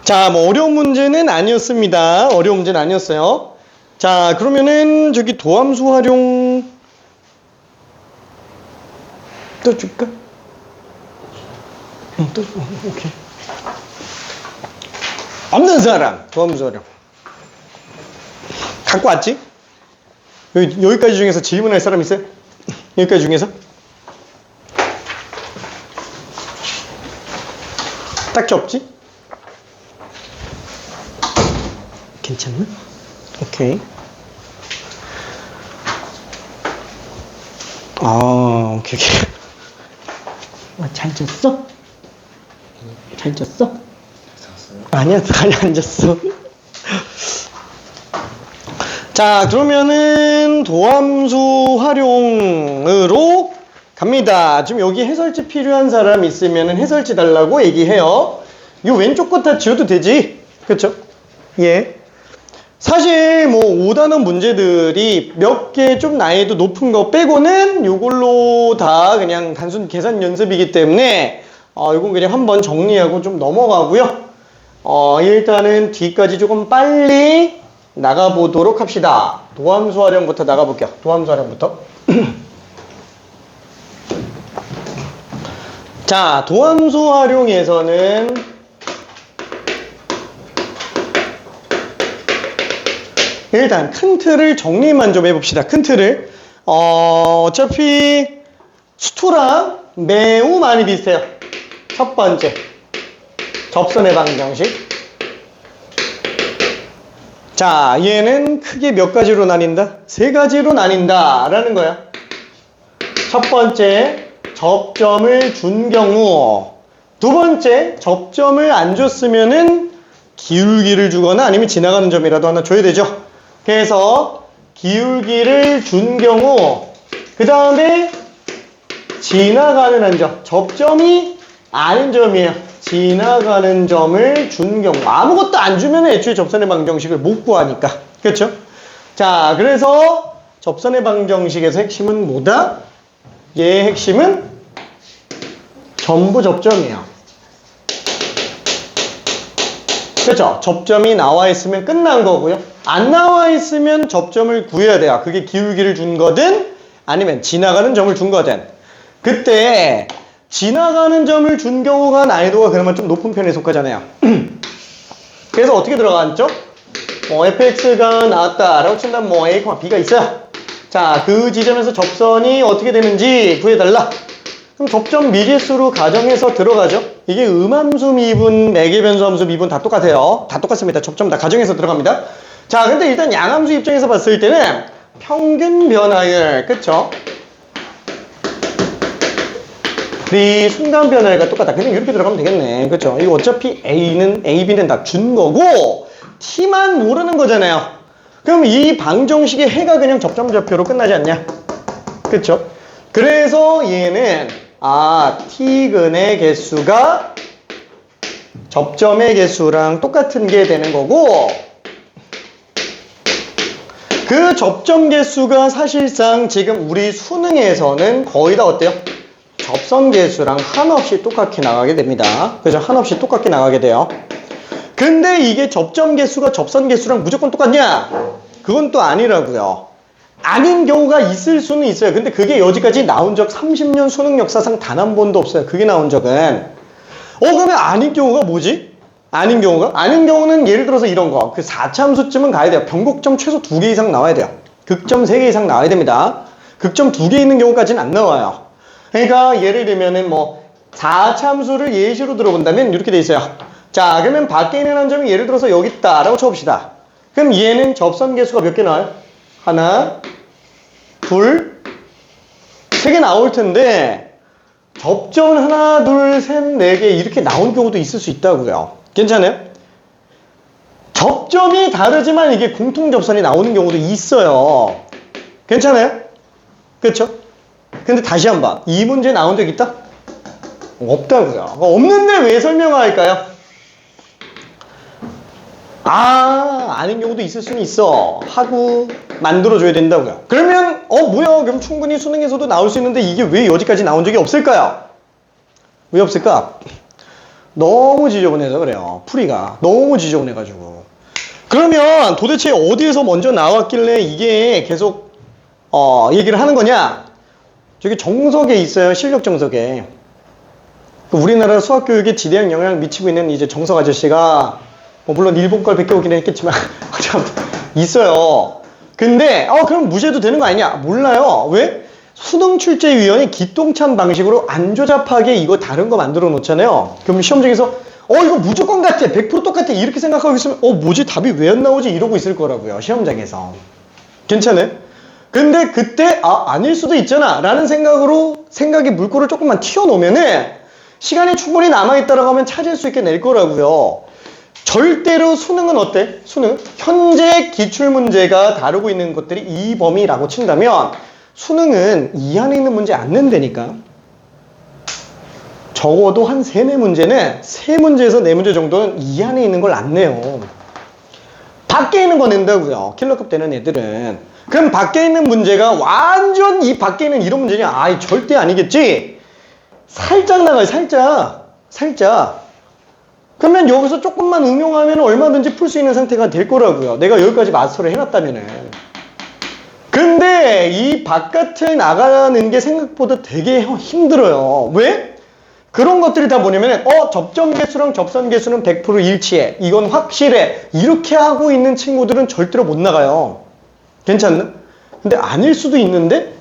Speaker 1: 자, 뭐 어려운 문제는 아니었습니다. 어려운 문제는 아니었어요. 자, 그러면은 저기 도함수 활용 또 줄까? 또 줘. 오케이. 없는 사람 도함수 활용 갖고 왔지? 여기까지 중에서 질문할 사람 있어요? 여기까지 중에서? 딱히 없지? 괜찮나? 오케이. 오케이. 잘 잤어? 잘 잤어? 아니야, 안 잤어. 자, 그러면은 도함수 활용으로 갑니다. 지금 여기 해설지 필요한 사람 있으면은 해설지 달라고 얘기해요. 이 왼쪽 거 다 지워도 되지? 그쵸? 예. 사실 뭐 5단원 문제들이 몇 개 좀 난이도 높은 거 빼고는 이걸로 다 그냥 단순 계산 연습이기 때문에 이건 그냥 한번 정리하고 좀 넘어가고요. 일단은 뒤까지 조금 빨리 나가보도록 합시다. 도함수 활용부터 나가볼게요. 도함수 활용부터. 자, 도함수 활용에서는 일단 큰 틀을 정리만 좀 해봅시다. 큰 틀을. 어차피 수토랑 매우 많이 비슷해요. 첫 번째, 접선의 방정식. 자, 얘는 크게 몇 가지로 나뉜다? 세 가지로 나뉜다 라는 거야. 첫 번째, 접점을 준 경우. 두 번째, 접점을 안 줬으면은 기울기를 주거나 아니면 지나가는 점이라도 하나 줘야 되죠. 그래서 기울기를 준 경우, 그 다음에 지나가는 한 점, 접점이 아닌 점이에요. 지나가는 점을 준 경우. 아무것도 안 주면 애초에 접선의 방정식을 못 구하니까. 그렇죠? 자, 그래서 접선의 방정식에서 핵심은 뭐다? 얘의 핵심은 전부 접점이에요. 그렇죠? 접점이 나와 있으면 끝난 거고요. 안 나와 있으면 접점을 구해야 돼요. 그게 기울기를 준 거든 아니면 지나가는 점을 준 거든. 그때 지나가는 점을 준 경우가 난이도가 그나마 좀 높은 편에 속하잖아요. 그래서 어떻게 들어갔죠? fx가 나왔다라고 친다면 a, b가 있어요. 자, 그 지점에서 접선이 어떻게 되는지 구해달라. 그럼 접점 미지수로 가정해서 들어가죠. 이게 음함수 미분, 매개변수 함수 미분 다 똑같아요. 다 똑같습니다. 접점 다 가정해서 들어갑니다. 자, 근데 일단 양함수 입장에서 봤을 때는 평균 변화율, 그쵸? 우리 순간 변화율과 똑같다. 그냥 이렇게 들어가면 되겠네. 그쵸? 이거 어차피 A는, A, B는 다 준 거고 T만 모르는 거잖아요. 그럼 이 방정식의 해가 그냥 접점 좌표로 끝나지 않냐? 그쵸? 그래서 얘는 T근의 개수가 접점의 개수랑 똑같은 게 되는 거고 그 접점 개수가 사실상 지금 우리 수능에서는 거의 다 어때요? 접선 개수랑 한없이 똑같게 나가게 됩니다. 그죠? 한없이 똑같게 나가게 돼요. 근데 이게 접점 개수가 접선 개수랑 무조건 똑같냐? 그건 또 아니라고요. 아닌 경우가 있을 수는 있어요. 근데 그게 여지까지 나온 적 30년 수능 역사상 단 한 번도 없어요. 그게 나온 적은. 그러면 아닌 경우가 뭐지? 아닌 경우가? 아닌 경우는 예를 들어서 이런 거. 그 4참수쯤은 가야 돼요. 변곡점 최소 2개 이상 나와야 돼요. 극점 3개 이상 나와야 됩니다. 극점 2개 있는 경우까지는 안 나와요. 그러니까 예를 들면은 뭐 4참수를 예시로 들어본다면 이렇게 돼 있어요. 자, 그러면 밖에 있는 한 점이 예를 들어서 여기 있다라고 쳐봅시다. 그럼 얘는 접선 개수가 몇 개 나와요? 하나, 둘, 3개 나올 텐데 접점 하나, 둘, 셋, 네 개 이렇게 나온 경우도 있을 수 있다고요. 괜찮아요? 접점이 다르지만 이게 공통접선이 나오는 경우도 있어요. 괜찮아요? 그렇죠? 근데 다시 한번 이 문제 나온 적 있다? 없다고요. 없는데 왜 설명할까요? 아는 경우도 있을 수는 있어 하고 만들어줘야 된다고요. 그러면 뭐야, 그럼 충분히 수능에서도 나올 수 있는데 이게 왜 여기까지 나온 적이 없을까요? 왜 없을까? 너무 지저분해서 그래요. 풀이가 너무 지저분해가지고. 그러면 도대체 어디에서 먼저 나왔길래 이게 계속 얘기를 하는 거냐? 저기 정석에 있어요. 실력 정석에. 우리나라 수학 교육에 지대한 영향을 미치고 있는 이제 정석 아저씨가 물론 일본 걸 베껴오긴 했겠지만 있어요. 근데 그럼 무시해도 되는 거 아니냐? 몰라요. 왜? 수능 출제위원회 기똥찬 방식으로 안 조잡하게 이거 다른 거 만들어 놓잖아요. 그럼 시험장에서 이거 무조건 같아, 100% 똑같아 이렇게 생각하고 있으면 뭐지, 답이 왜 안 나오지 이러고 있을 거라고요. 시험장에서. 괜찮아요? 근데 그때 아닐 수도 있잖아 라는 생각의 물꼬를 조금만 튀어놓으면은 시간이 충분히 남아있다라고 하면 찾을 수 있게 낼 거라고요. 절대로 수능은 어때? 수능 현재 기출문제가 다루고 있는 것들이 이 범위라고 친다면 수능은 이 안에 있는 문제 안 낸다니까. 적어도 한 3, 4문제는 3문제에서 4문제 정도는 이 안에 있는 걸 안 내요. 밖에 있는 거 낸다고요. 킬러급 되는 애들은. 그럼 밖에 있는 문제가 완전 이 밖에 있는 이런 문제냐? 절대 아니겠지. 살짝 나가요. 살짝. 그러면 여기서 조금만 응용하면 얼마든지 풀 수 있는 상태가 될 거라고요. 내가 여기까지 마스터를 해놨다면은. 근데 이 바깥을 나가는 게 생각보다 되게 힘들어요. 왜? 그런 것들이 다 뭐냐면 접점 개수랑 접선 개수는 100% 일치해. 이건 확실해. 이렇게 하고 있는 친구들은 절대로 못 나가요. 괜찮나? 근데 아닐 수도 있는데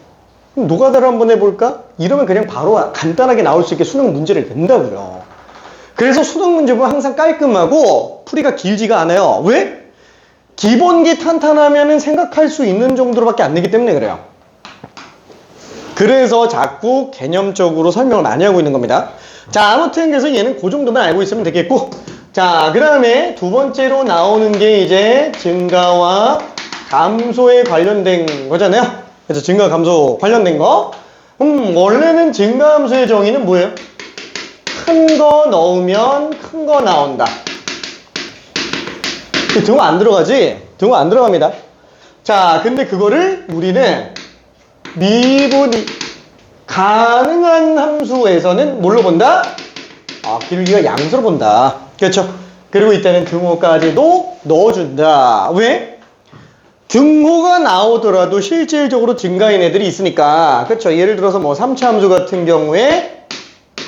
Speaker 1: 노가다를 한번 해볼까? 이러면 그냥 바로 간단하게 나올 수 있게 수능 문제를 낸다고요. 그래서 수능 문제 보면 항상 깔끔하고 풀이가 길지가 않아요. 왜? 기본기 탄탄하면은 생각할 수 있는 정도로밖에 안 되기 때문에 그래요. 그래서 자꾸 개념적으로 설명을 많이 하고 있는 겁니다. 자, 아무튼 그래서 얘는 그 정도만 알고 있으면 되겠고, 자, 그 다음에 두 번째로 나오는 게 이제 증가와 감소에 관련된 거잖아요. 그래서 증가 감소 관련된 거. 원래는 증가 감소의 정의는 뭐예요? 큰 거 넣으면 큰 거 나온다. 등호 안 들어가지? 등호 안 들어갑니다. 자, 근데 그거를 우리는 미분이 가능한 함수에서는 뭘로 본다? 기울기가 양수로 본다. 그렇죠? 그리고 이때는 등호까지도 넣어준다. 왜? 등호가 나오더라도 실질적으로 증가인 애들이 있으니까. 그렇죠? 예를 들어서 뭐 3차 함수 같은 경우에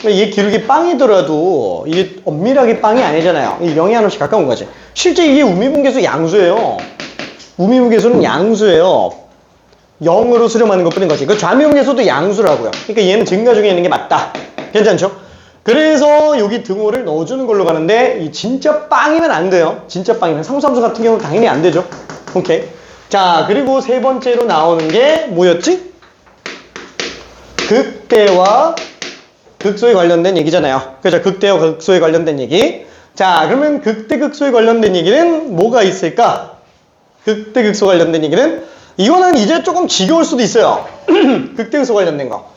Speaker 1: 이게 기울기 빵이더라도 이게 엄밀하게 빵이 아니잖아요. 이 0이 한없이 가까운 거지. 실제 이게 우미분계수 양수예요. 우미분계수는 양수예요. 0으로 수렴하는 것뿐인 거지. 그 좌미분계수도 양수라고요. 그러니까 얘는 증가 중에 있는 게 맞다. 괜찮죠? 그래서 여기 등호를 넣어주는 걸로 가는데 이 진짜 빵이면 안 돼요. 진짜 빵이면 상수함수 같은 경우는 당연히 안 되죠. 오케이. 자, 그리고 세 번째로 나오는 게 뭐였지? 극대와 극소에 관련된 얘기잖아요. 그죠? 극대와 극소에 관련된 얘기. 자, 그러면 극대 극소에 관련된 얘기는 뭐가 있을까? 극대 극소 관련된 얘기는 이거는 이제 조금 지겨울 수도 있어요. 극대 극소 관련된 거.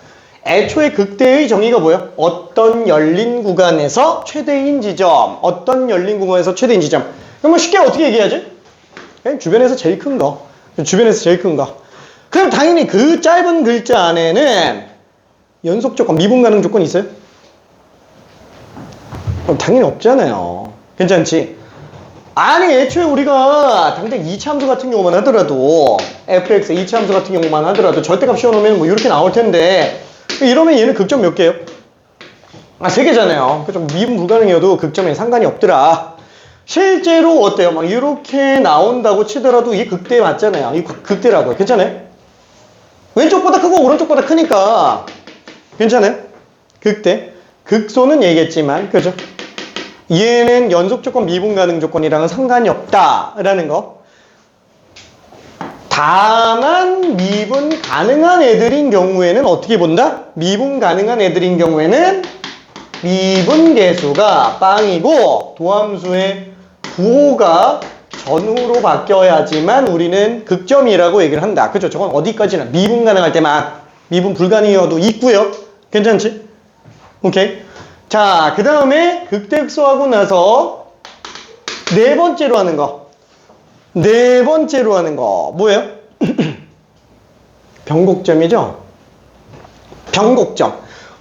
Speaker 1: 애초에 극대의 정의가 뭐예요? 어떤 열린 구간에서 최대인 지점. 어떤 열린 구간에서 최대인 지점. 그러면 쉽게 어떻게 얘기하지? 그냥 주변에서 제일 큰 거. 주변에서 제일 큰 거. 그럼 당연히 그 짧은 글자 안에는 연속 조건, 미분 가능 조건이 있어요? 당연히 없잖아요. 괜찮지? 아니, 애초에 우리가 당장 2차 함수 같은 경우만 하더라도 fx 2차 함수 같은 경우만 하더라도 절대값 씌워놓으면 뭐 이렇게 나올 텐데 이러면 얘는 극점 몇 개예요? 3개잖아요. 그죠? 미분 불가능이어도 극점에 상관이 없더라. 실제로 어때요? 막 이렇게 나온다고 치더라도 이게 극대에 맞잖아요. 이 극대라고요. 괜찮아요? 왼쪽보다 크고 오른쪽보다 크니까 괜찮아요? 극대. 극소는 얘기했지만, 그죠? 얘는 연속 조건 미분 가능 조건이랑은 상관이 없다라는 거. 다만 미분 가능한 애들인 경우에는 어떻게 본다? 미분 가능한 애들인 경우에는 미분 계수가 빵이고 도함수의 부호가 전후로 바뀌어야지만 우리는 극점이라고 얘기를 한다. 그죠? 저건 어디까지나 미분 가능할 때만, 미분 불가능이어도 있고요. 괜찮지? 오케이. 자, 그 다음에 극대극소하고 나서 네 번째로 하는 거. 네 번째로 하는 거 뭐예요? 변곡점이죠? 변곡점.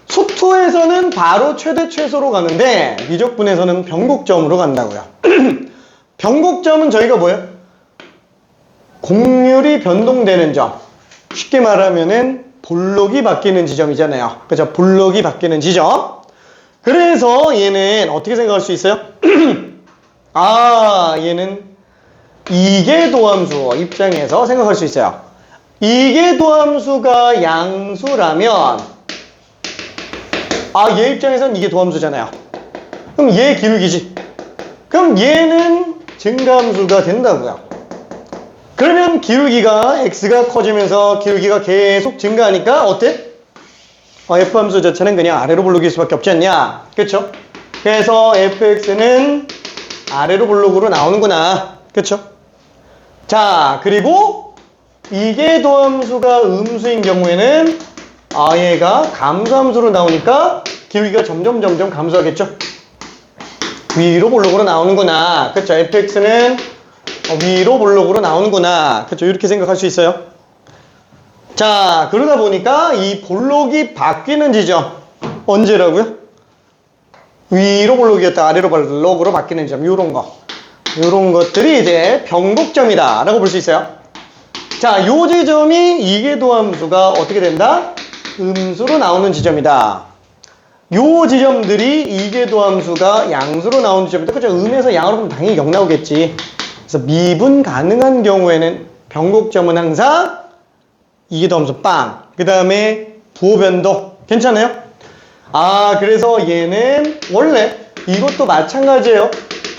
Speaker 1: 수투에서는 바로 최대 최소로 가는데 미적분에서는 변곡점으로 간다고요. 변곡점은 저희가 뭐예요? 곡률이 변동되는 점. 쉽게 말하면은 볼록이 바뀌는 지점이잖아요. 그죠? 볼록이 바뀌는 지점. 그래서 얘는 어떻게 생각할 수 있어요? 아, 얘는 이계도함수 입장에서 생각할 수 있어요. 이계도함수가 양수라면 아, 얘 입장에서는 이게 도함수잖아요. 그럼 얘 기울기지. 그럼 얘는 증가함수가 된다고요. 그러면 기울기가 x가 커지면서 기울기가 계속 증가하니까 어때? f함수 자체는 그냥 아래로 볼록일 수밖에 없지 않냐? 그쵸? 그래서 fx는 아래로 볼록으로 나오는구나. 그쵸? 자, 그리고 이게 도함수가 음수인 경우에는 얘가 감소함수로 나오니까 기울기가 점점 감소하겠죠? 위로 볼록으로 나오는구나. 그쵸? fx는 위로 볼록으로 나오는구나. 그쵸? 이렇게 생각할 수 있어요. 자, 그러다 보니까 이 볼록이 바뀌는 지점 언제라고요? 위로 볼록이었다 아래로 볼록으로 바뀌는 지점, 요런 거. 요런 것들이 이제 변곡점이다 라고 볼 수 있어요. 자, 요 지점이 이계도함수가 어떻게 된다? 음수로 나오는 지점이다. 요 지점들이 이계도함수가 양수로 나오는 지점이다. 그죠? 음에서 양으로 보면 당연히 0 나오겠지. 그래서 미분 가능한 경우에는 변곡점은 항상 이계도함수 빵. 그 다음에 부호변동. 괜찮아요? 아, 그래서 얘는 원래 이것도 마찬가지예요.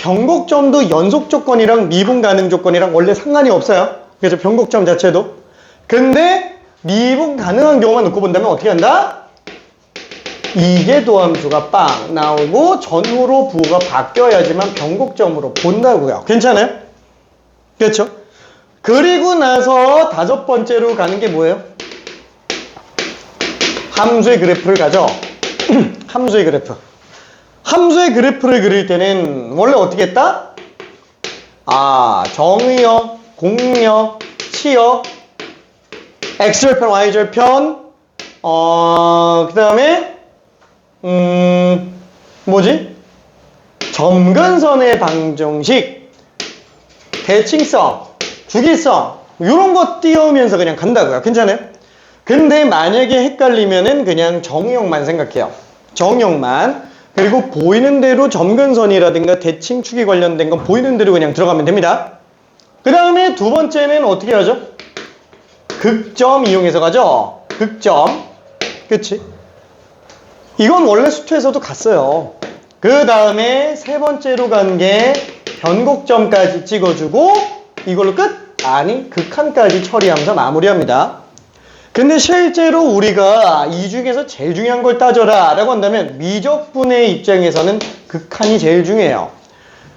Speaker 1: 변곡점도 연속 조건이랑 미분 가능 조건이랑 원래 상관이 없어요. 그래서 변곡점 자체도. 근데 미분 가능한 경우만 놓고 본다면 어떻게 한다? 이계도함수가 빵 나오고 전후로 부호가 바뀌어야지만 변곡점으로 본다고요. 괜찮아요? 그렇죠? 그리고 나서 다섯 번째로 가는 게 뭐예요? 함수의 그래프를 가죠. 함수의 그래프. 함수의 그래프를 그릴 때는 원래 어떻게 했다? 아, 정의역, 공역, 치역, x절편, y절편, 그 다음에 뭐지? 점근선의 방정식, 대칭성, 주기성 이런 거 띄우면서 그냥 간다고요. 괜찮아요? 근데 만약에 헷갈리면은 그냥 정의역만 생각해요. 정의역만. 그리고 보이는 대로 점근선이라든가 대칭축이 관련된 건 보이는 대로 그냥 들어가면 됩니다. 그 다음에 두 번째는 어떻게 하죠? 극점 이용해서 가죠. 극점. 그치? 이건 원래 수투에서도 갔어요. 그 다음에 세 번째로 간 게 변곡점까지 찍어주고 이걸로 끝? 아니, 극한까지 처리하면서 마무리합니다. 근데 실제로 우리가 이 중에서 제일 중요한 걸 따져라 라고 한다면 미적분의 입장에서는 극한이 제일 중요해요.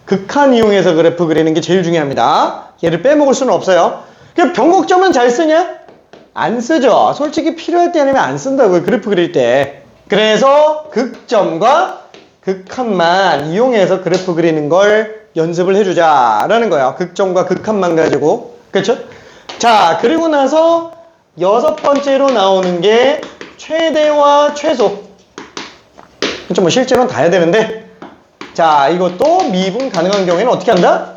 Speaker 1: 극한 이용해서 그래프 그리는 게 제일 중요합니다. 얘를 빼먹을 수는 없어요. 그럼 변곡점은 잘 쓰냐? 안 쓰죠. 솔직히 필요할 때 아니면 안 쓴다고요. 그래프 그릴 때. 그래서 극점과 극한만 이용해서 그래프 그리는 걸 연습을 해주자라는 거예요. 극점과 극한만 가지고. 그렇죠? 자, 그리고 나서 여섯 번째로 나오는 게 최대와 최소. 그렇죠? 뭐 실제로는 다 해야 되는데, 자, 이것도 미분 가능한 경우에는 어떻게 한다?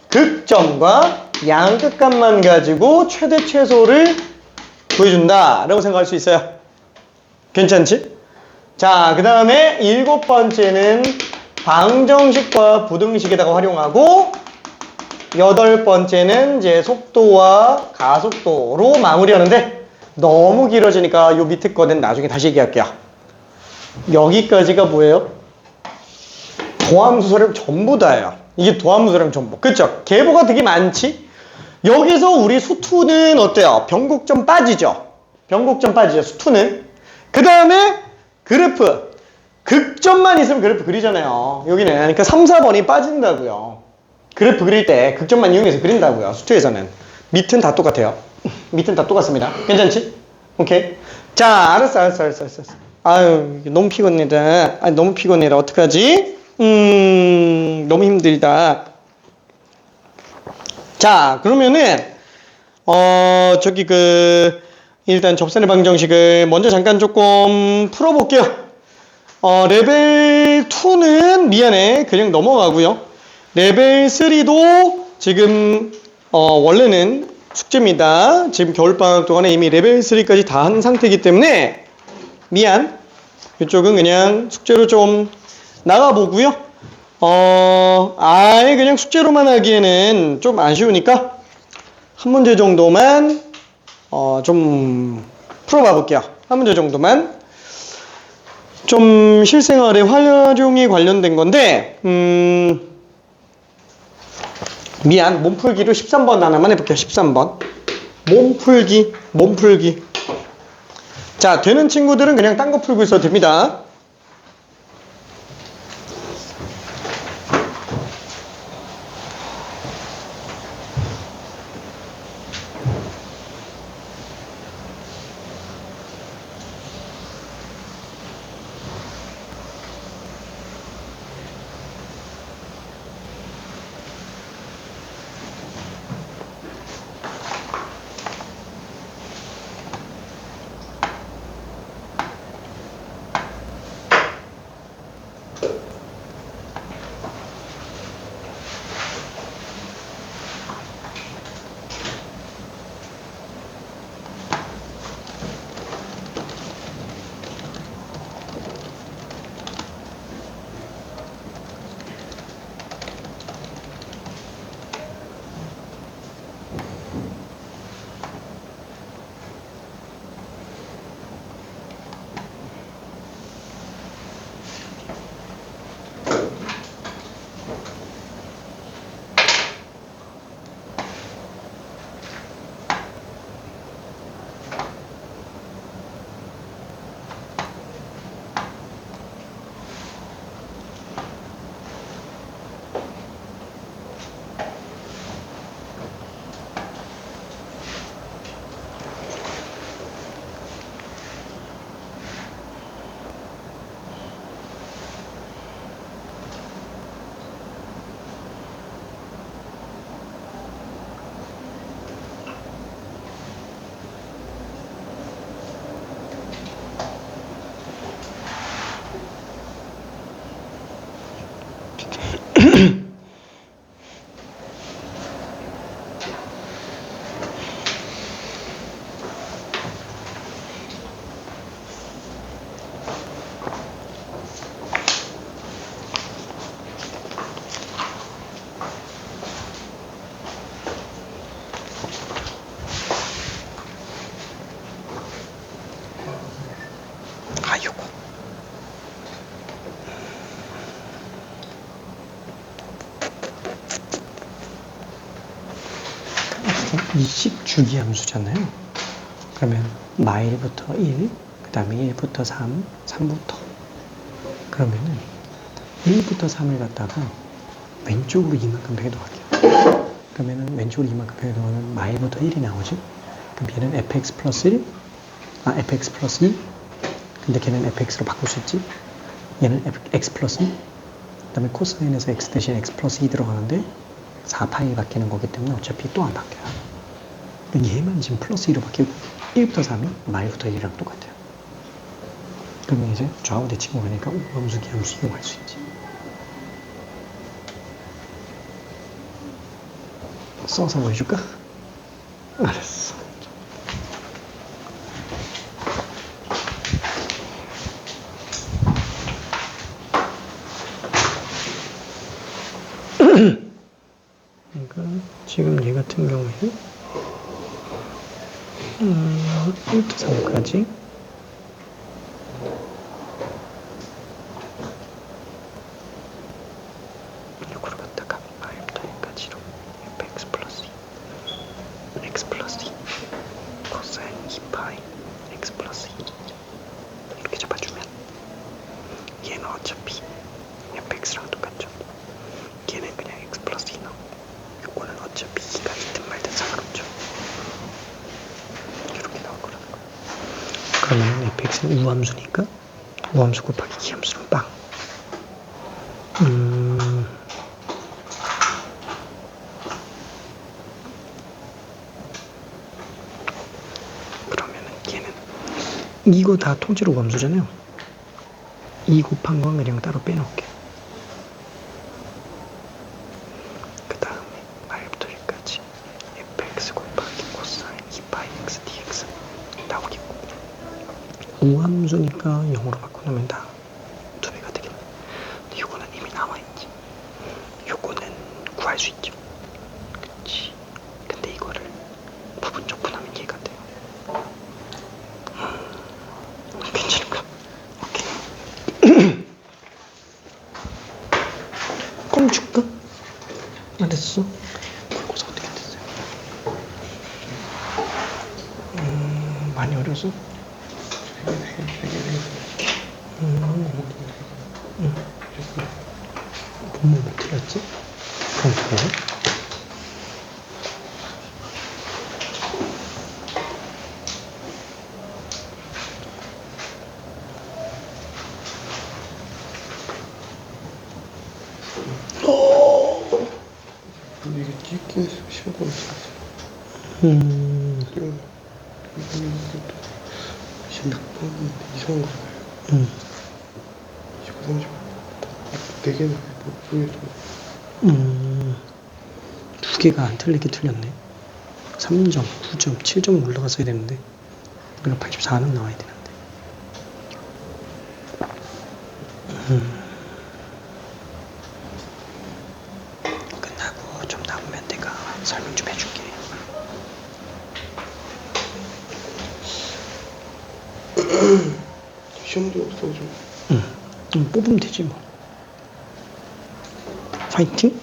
Speaker 1: 극점과 양극값만 가지고 최대 최소를 보여준다 라고 생각할 수 있어요. 괜찮지? 자, 그 다음에 일곱 번째는 방정식과 부등식에다가 활용하고, 여덟 번째는 이제 속도와 가속도로 마무리하는데 너무 길어지니까 요 밑에 거는 나중에 다시 얘기할게요. 여기까지가 뭐예요? 도함수설은 전부 다예요. 이게 도함수설은 전부. 그쵸? 계보가 되게 많지? 여기서 우리 수투는 어때요? 변곡점 빠지죠? 변곡점 빠지죠, 수투는. 그 다음에 그래프. 극점만 있으면 그래프 그리잖아요. 여기는. 그러니까 3, 4번이 빠진다고요. 그래프 그릴 때 극점만 이용해서 그린다고요. 수투에서는. 밑은 다 똑같아요. 밑은 다 똑같습니다. 괜찮지? 오케이. 자, 알았어. 아유, 너무 피곤해다. 아니, 너무 피곤해라. 어떡하지? 너무 힘들다. 자, 그러면은, 일단 접선의 방정식을 먼저 잠깐 조금 풀어볼게요. 레벨 2는 미안해. 그냥 넘어가고요. 레벨 3도 지금, 원래는 숙제입니다. 지금 겨울방학 동안에 이미 레벨 3까지 다 한 상태이기 때문에, 미안. 이쪽은 그냥 숙제로 좀 나가보고요. 아예 그냥 숙제로만 하기에는 좀 아쉬우니까 한 문제 정도만 좀 풀어봐 볼게요. 한 문제 정도만. 좀 실생활의 활용에 관련된 건데 미안, 몸풀기로 13번 하나만 해볼게요. 13번 몸풀기. 자, 되는 친구들은 그냥 딴 거 풀고 있어도 됩니다. 아이고. 20주기 함수잖아요. 그러면 마일부터 1, 그 다음에 1부터 3, 3부터. 그러면은 1부터 3을 갖다가 왼쪽으로 이만큼 해놓을게요. 그러면은 왼쪽으로 이만큼 해놓으면 마일부터 1이 나오지. 그럼 얘는 fx 플러스 1, fx 플러스 2. 근데 걔는 fx로 바꿀 수 있지. 얘는 x 플러스 2. 그 다음에 코사인에서 x 대신 x 플러스 2 들어가는데 4파이 바뀌는 거기 때문에 어차피 또 안 바뀌어요. 얘만 지금 플러스 2로 바뀌고 1부터 3이 마일부터 1이랑 똑같아요. 그러면 이제 좌우 대칭으로 가니까 우함수 기함수 이용할 수 있지. 써서 보여줄까? 알았어. 그러니까 지금 얘 같은 경우에 1부터 3까지 이거를 갖다가 마일부터 1까지로 fx 플러스 2 2파이 x 플러스 2 이렇게 잡아주면 얘는 어차피 fx랑 똑같죠. 얘는 그냥 x 플러스 2 나오고 요거는 어차피 2가 있든 말든 상관없죠. 이렇게 나올 거라는 거예요. 그러면 fx는 우함수니까 우함수 곱하기 기함수는 빵. 그러면은 얘는 이거 다 통째로 우함수잖아요. 2 곱한 거 그냥 따로 빼놓을게요. 그 다음에 말부터 여기까지 fx 곱하기 코사인 2파이 x dx 나오겠고 우함수니까 0으로 바꿔놓으면 다 2배가 되겠네. 근데 요거는 이미 나와있지. 요거는 구할 수 있죠. 그치. 근데 이거를 부분적 분하면 얘가 돼요. 괜찮을까? 오케이. 껌 줄까? 알았어. 그러고서 어떻게 됐어요? 많이 어려서? 분모 못 틀렸지? 그럼 그래?
Speaker 2: 근데 이게 찍긴 심하고 있어. 이거 26번 이상한 거 봐요. 29, 30. 4개는 보여줘.
Speaker 1: 두 개가 안 틀리게 틀렸네. 3점, 9점, 7점 올라갔어야 되는데 우리가 84는 나와야 되는데. 끝나고 좀 남으면 내가 설명 좀 해줄게.
Speaker 2: 시험도 없어가지고.
Speaker 1: 뽑으면 되지 뭐. 파이팅!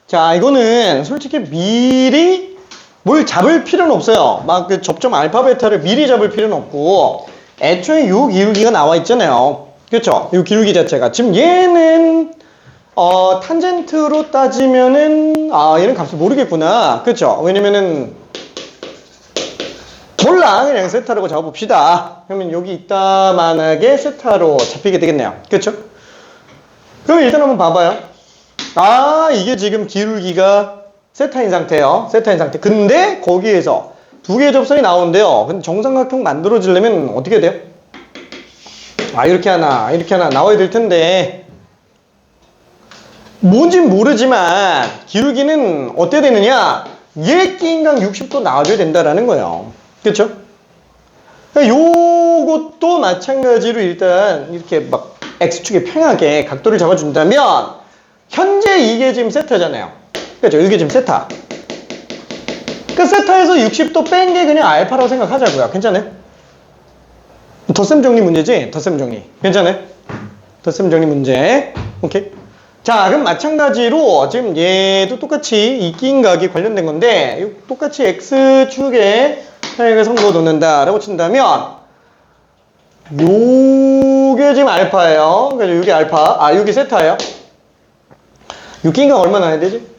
Speaker 1: 자, 이거는 솔직히 미리 뭘 잡을 필요는 없어요. 막 그 접점 알파 베타를 미리 잡을 필요는 없고, 애초에 요 기울기가 나와 있잖아요. 그쵸? 요 기울기 자체가. 지금 얘는 탄젠트로 따지면은 얘는 값을 모르겠구나. 그쵸? 왜냐면은 몰라. 그냥 세타라고 잡아봅시다. 그러면 여기 있다만하게 세타로 잡히게 되겠네요. 그쵸? 그럼 일단 한번 봐봐요. 이게 지금 기울기가 세타인 상태예요. 세타인 상태. 근데 거기에서 두 개의 접선이 나오는데요. 근데 정삼각형 만들어지려면 어떻게 돼요? 이렇게 하나, 이렇게 하나 나와야 될 텐데, 뭔진 모르지만 기울기는 어때 되느냐? 얘 끼인각 60도 나와줘야 된다라는 거예요. 그쵸? 요것도 마찬가지로 일단 이렇게 막 X축에 평하게 각도를 잡아준다면, 현재 이게 지금 세타잖아요. 그죠? 이게 지금 세타. 그 세타에서 60도 뺀 게 그냥 알파라고 생각하자고요. 괜찮아요? 덧셈 정리 문제지? 덧셈 정리. 괜찮아요? 덧셈 정리 문제. 오케이. 자, 그럼 마찬가지로 지금 얘도 똑같이 이기인각이 관련된 건데 똑같이 x축에 사역을 선거 놓는다라고 친다면 요게 지금 알파예요. 그래서 요게 알파, 요게 세타예요. 이기인각 얼마나 해야 되지?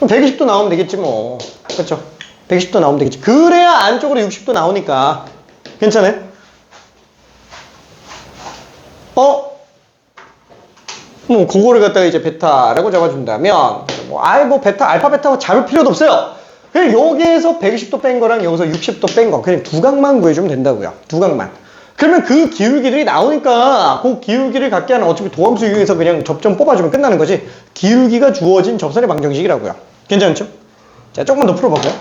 Speaker 1: 120도 나오면 되겠지 뭐. 그렇죠? 120도 나오면 되겠지. 그래야 안쪽으로 60도 나오니까. 괜찮아요? 뭐 그거를 갖다가 이제 베타라고 잡아준다면 뭐 베타, 알파 베타 잡을 필요도 없어요. 그냥 여기에서 120도 뺀 거랑 여기서 60도 뺀 거 그냥 두 각만 구해주면 된다고요. 두 각만. 그러면 그 기울기들이 나오니까 그 기울기를 갖게 하는 어차피 도함수 이용해서 그냥 접점 뽑아주면 끝나는 거지. 기울기가 주어진 접선의 방정식이라고요. 괜찮죠? 자, 조금만 더 풀어볼까요?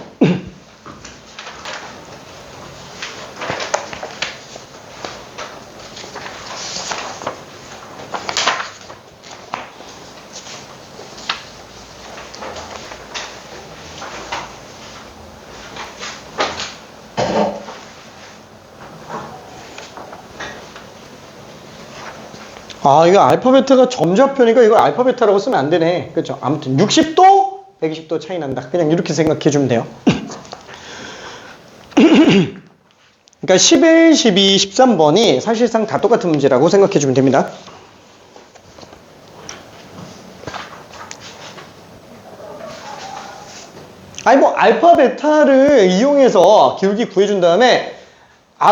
Speaker 1: 이거 알파 베타가 점좌표니까 이거 알파 베타라고 쓰면 안 되네. 그렇죠? 아무튼 60도, 120도 차이 난다. 그냥 이렇게 생각해 주면 돼요. 그러니까 11, 12, 13번이 사실상 다 똑같은 문제라고 생각해 주면 됩니다. 뭐 알파 베타를 이용해서 기울기 구해준 다음에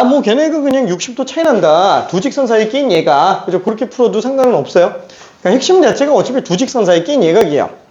Speaker 1: 뭐 걔네가 그냥 60도 차이 난다. 두 직선 사이에 낀 얘가. 그죠? 그렇게 풀어도 상관은 없어요. 그러니까 핵심 자체가 어차피 두 직선 사이에 낀 얘각이에요.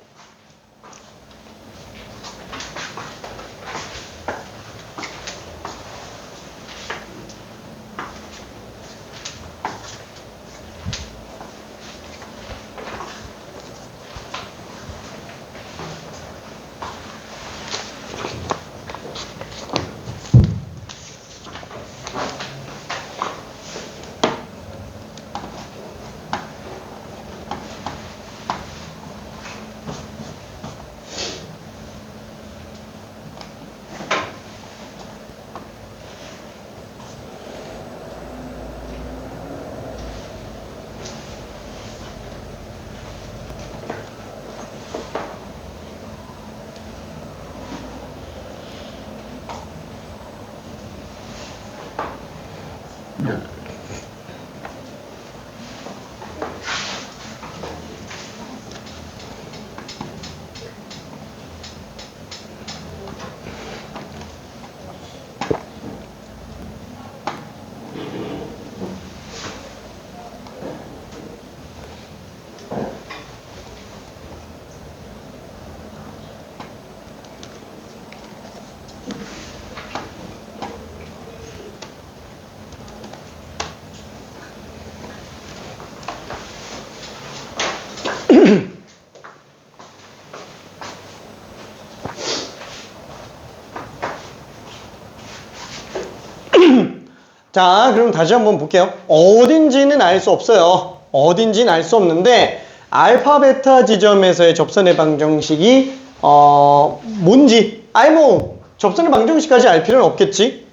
Speaker 1: 자, 그럼 다시 한번 볼게요. 어딘지는 알 수 없어요. 어딘지는 알 수 없는데 알파 베타 지점에서의 접선의 방정식이 뭔지 뭐 접선의 방정식까지 알 필요는 없겠지.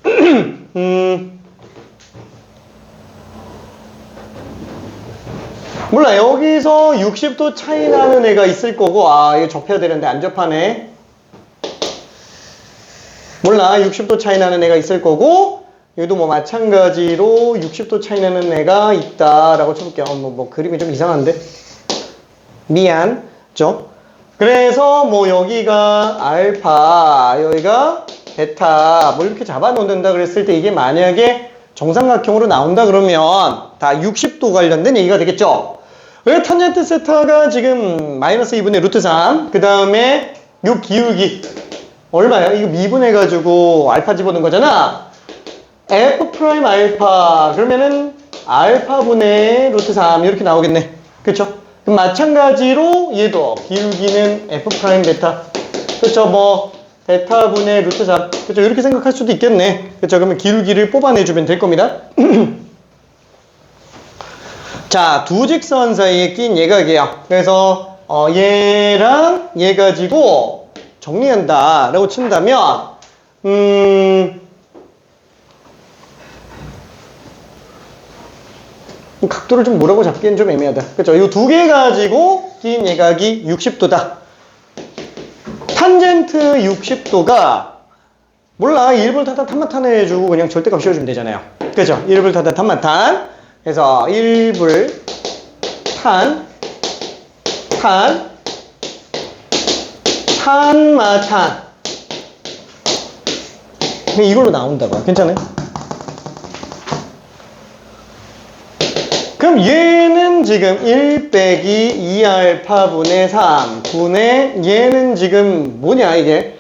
Speaker 1: 몰라. 여기서 60도 차이 나는 애가 있을 거고 이거 접해야 되는데 안 접하네. 몰라. 60도 차이 나는 애가 있을 거고 여기도 뭐 마찬가지로 60도 차이 나는 애가 있다라고 쳐볼게요. 뭐 그림이 좀 이상한데 미안. 그죠? 그래서 뭐 여기가 알파, 여기가 베타 뭐 이렇게 잡아놓는다 그랬을 때 이게 만약에 정삼각형으로 나온다 그러면 다 60도 관련된 얘기가 되겠죠. 왜 탄젠트 세타가 지금 마이너스 2분의 루트 3, 그 다음에 요 기울기 얼마예요? 이거 미분해가지고 알파 집어넣은 거잖아. F 프라임 알파 그러면은 알파분의 루트 3 이렇게 나오겠네. 그쵸? 그럼 마찬가지로 얘도 기울기는 F 프라임 베타. 그쵸? 뭐 베타분의 루트 3. 그쵸? 이렇게 생각할 수도 있겠네. 그쵸? 그러면 기울기를 뽑아내주면 될 겁니다. 자, 두 직선 사이에 낀 예각이에요. 그래서 얘랑 얘 가지고 정리한다 라고 친다면 각도를 좀 뭐라고 잡기엔 좀 애매하다. 그쵸? 이 두 개 가지고 낀 예각이 60도다. 탄젠트 60도가 몰라. 1불 타단 탄마탄 해주고 그냥 절대값 씌워주면 되잖아요. 그죠? 1불 타단 탄마탄. 그래서 1불 탄마탄. 이걸로 나온다고요. 괜찮아요? 그럼 얘는 지금 1 빼기 2알파분의 3 분의 얘는 지금 뭐냐 이게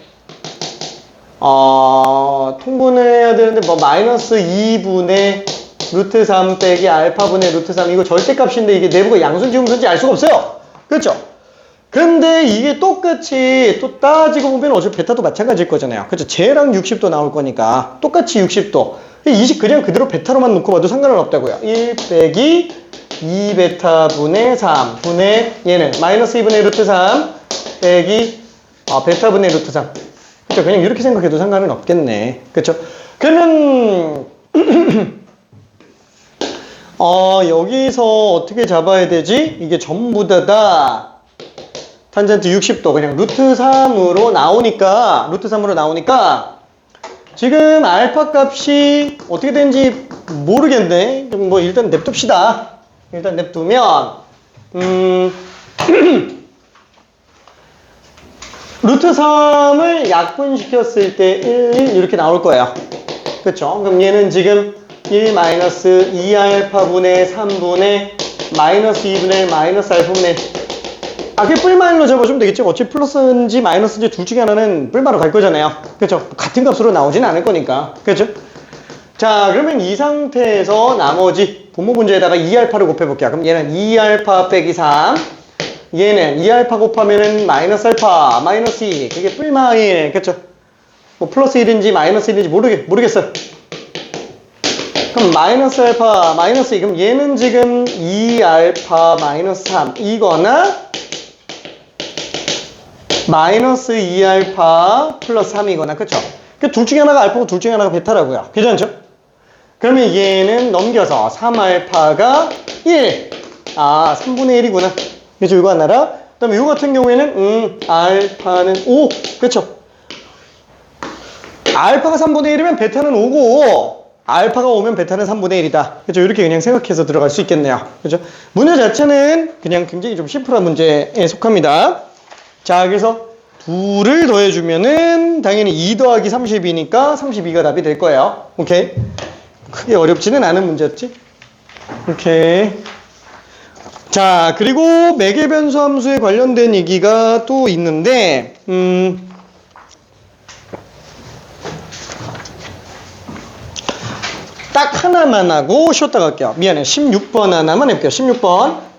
Speaker 1: 통분을 해야 되는데 뭐 마이너스 2분의 루트 3 빼기 알파분의 루트 3 이거 절대값인데 이게 내부가 양수인지 음수인지 알 수가 없어요. 그렇죠? 근데 이게 똑같이 또 따지고 보면 어차피 베타도 마찬가지일 거잖아요. 그렇죠? 쟤랑 60도 나올 거니까 똑같이 60도 20 그냥 그대로 베타로만 놓고 봐도 상관은 없다고요. 1 빼기 2베타분의 3 분의 얘는 마이너스 2분의 루트 3 빼기 베타분의 루트 3. 그렇죠? 그냥 이렇게 생각해도 상관은 없겠네. 그렇죠? 그러면 여기서 어떻게 잡아야 되지? 이게 전부 다 탄젠트 60도 그냥 루트 3으로 나오니까 지금 알파 값이 어떻게 되는지 모르겠네. 뭐 일단 냅둡시다. 일단 냅두면 루트 3을 약분시켰을 때 1, 1 이렇게 나올 거예요. 그쵸? 그럼 얘는 지금 1 마이너스 2알파분의 3분의 마이너스 2분의 마이너스 알파분의 그게 뿔마일로 잡아주면 되겠지. 어차피 플러스인지 마이너스인지 둘 중에 하나는 뿔마로 갈 거잖아요. 그쵸? 같은 값으로 나오진 않을 거니까. 그쵸? 자, 그러면 이 상태에서 나머지 분모 분자에다가 2알파를 곱해볼게요. 그럼 얘는 2알파 빼기 3 얘는 2알파 곱하면은 마이너스 알파 마이너스 2 그게 뿔마 1 그쵸? 뭐 플러스 1인지 마이너스 1인지 모르겠어요. 그럼 마이너스 알파 마이너스 2 그럼 얘는 지금 2알파 마이너스 3 이거나 마이너스 2알파 플러스 3이거나 그쵸? 그 둘 중에 하나가 알파고 둘 중에 하나가 베타라고요. 괜찮죠? 그러면 얘는 넘겨서 3알파가 1 3분의 1이구나. 그래서 이거 하나라. 그 다음에 이거 같은 경우에는 알파는 5 그쵸? 알파가 3분의 1이면 베타는 5고 알파가 5면 베타는 3분의 1이다. 그죠? 이렇게 그냥 생각해서 들어갈 수 있겠네요. 그죠? 문제 자체는 그냥 굉장히 좀 심플한 문제에 속합니다. 자, 그래서 2를 더해주면은 당연히 2 더하기 32니까 32가 답이 될 거예요. 오케이? 크게 어렵지는 않은 문제였지? 오케이. 자, 그리고 매개 변수 함수에 관련된 얘기가 또 있는데, 딱 하나만 하고 쉬었다 갈게요. 미안해. 16번 하나만 해볼게요. 16번.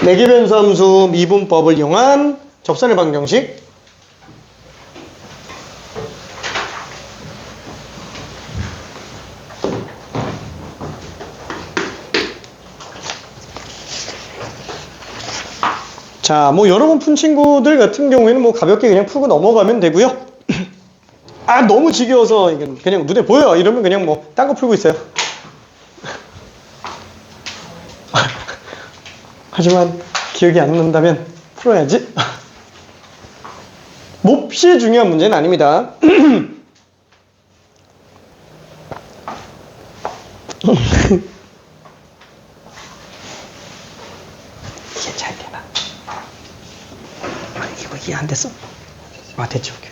Speaker 1: 매개 변수 함수 미분법을 이용한 접선의 방정식. 자, 뭐 여러 번 푼 친구들 같은 경우에는 뭐 가볍게 그냥 풀고 넘어가면 되고요. 너무 지겨워서 그냥 눈에 보여 이러면 그냥 뭐 딴 거 풀고 있어요. 하지만 기억이 안 난다면 풀어야지. 몹시 중요한 문제는 아닙니다. 이게 잘 되나? 이게 안 됐어? 됐지, 오케이.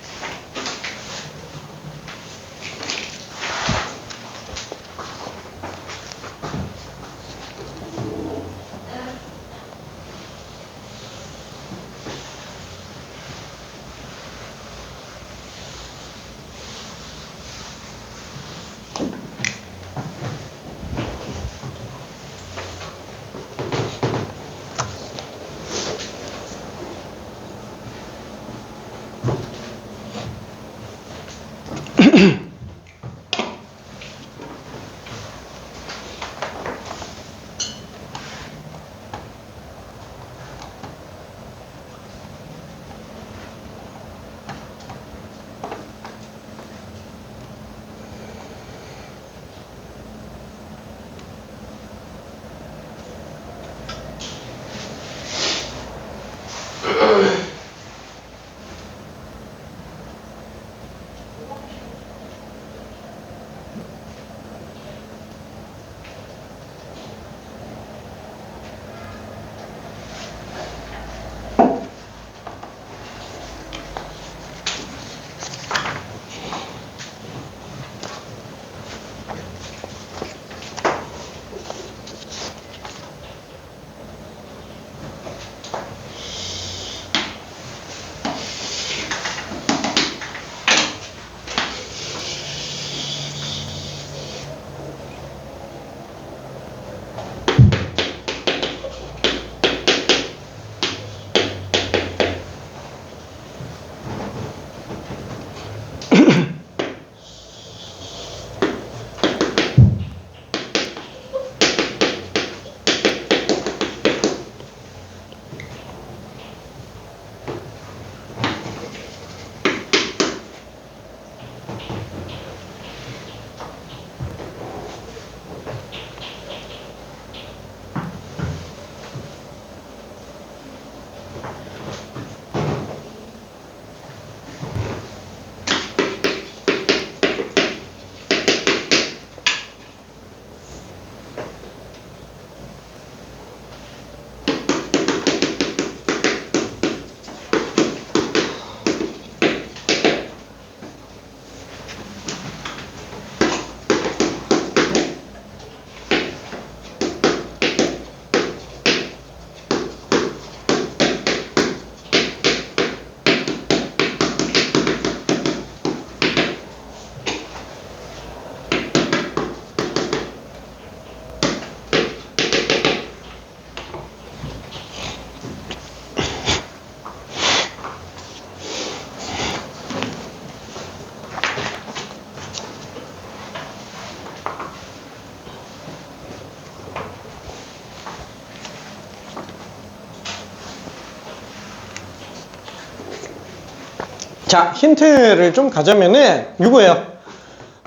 Speaker 1: 자, 힌트를 좀 가자면은 이거예요.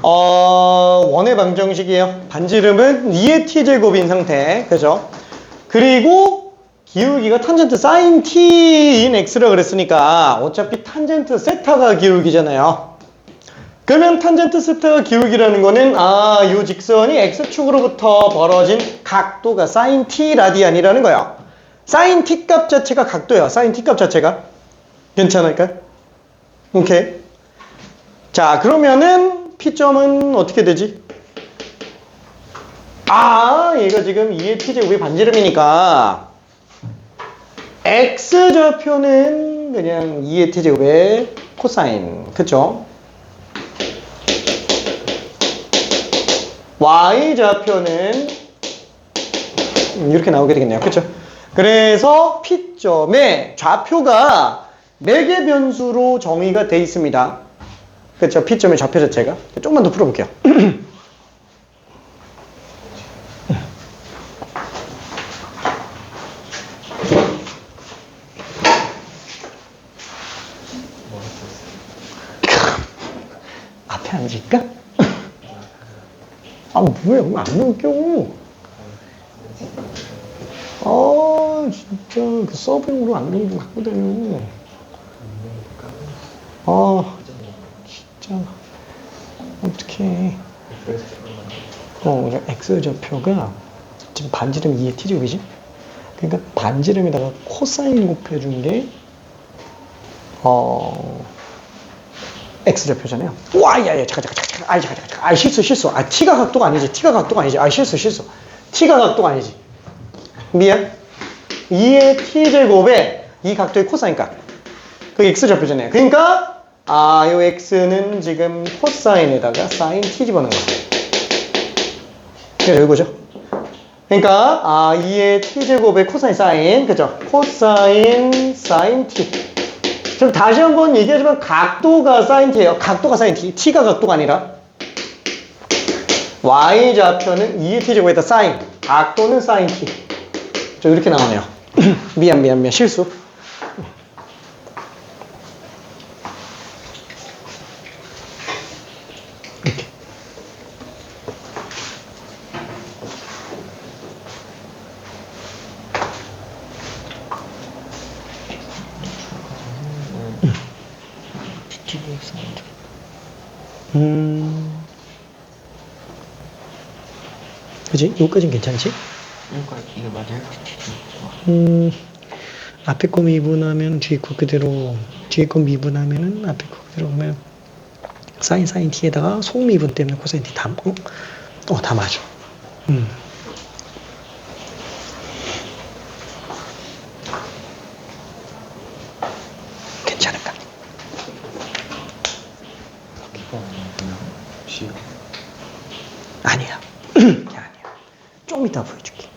Speaker 1: 원의 방정식이에요. 반지름은 2의 t제곱인 상태. 그죠? 그리고 기울기가 탄젠트 sin t인 x라 그랬으니까 어차피 탄젠트 세타가 기울기잖아요. 그러면 탄젠트 세타가 기울기라는 거는 이 직선이 x축으로부터 벌어진 각도가 sin t 라디안이라는 거예요. sin t 값 자체가 각도예요. sin t 값 자체가. 괜찮을까요? 오케이. 자, 그러면은 P점은 어떻게 되지? 얘가 지금 2의 t제곱이 반지름이니까 x좌표는 그냥 2의 t제곱의 코사인. 그쵸? y좌표는 이렇게 나오게 되겠네요. 그쵸? 그래서 P점의 좌표가 4개 변수로 정의가 돼 있습니다. 그쵸? P점의 좌표 자체가. 조금만 더 풀어볼게요. 앞에 앉을까? 뭐야, 왜 안 넘겨? 진짜, 그 서빙으로 안 넘기고 갖고 다녀. 진짜. 어떡해. X좌표가 지금 반지름 2의 t제곱이지? 그러니까 반지름에다가 코사인 곱해준 게, X좌표잖아요. 잠깐. 실수. T가 각도가 아니지. 실수. T가 각도가 아니지. 미안. 2의 t제곱에 이 각도의 코사인 값. 그게 X좌표잖아요. 그러니까, 요 X는 지금 코사인에다가 사인 T 집어넣은 거죠. 그래서 이거죠. 그러니까, 2의 t제곱의 코사인 사인. 그죠? 코사인 사인 T. 그럼 다시 한번 얘기하지만 각도가 sin t예요. 각도가 sin t. t가 각도가 아니라. y좌표는 2의 t제곱에다 sin. 각도는 sin t. 이렇게 나오네요. 미안. 실수. 이렇게. 그지? 여기까지는 괜찮지?
Speaker 2: 이거 맞아요?
Speaker 1: 앞에 거 미분하면 뒤에 거 그대로, 뒤에 거 미분하면은 앞에 거 그대로 오면 사인 t에다가 속미분 때문에 코사인 t 다 맞아. 괜찮을까? 아니야. 아니야. 좀 이따 보여줄게.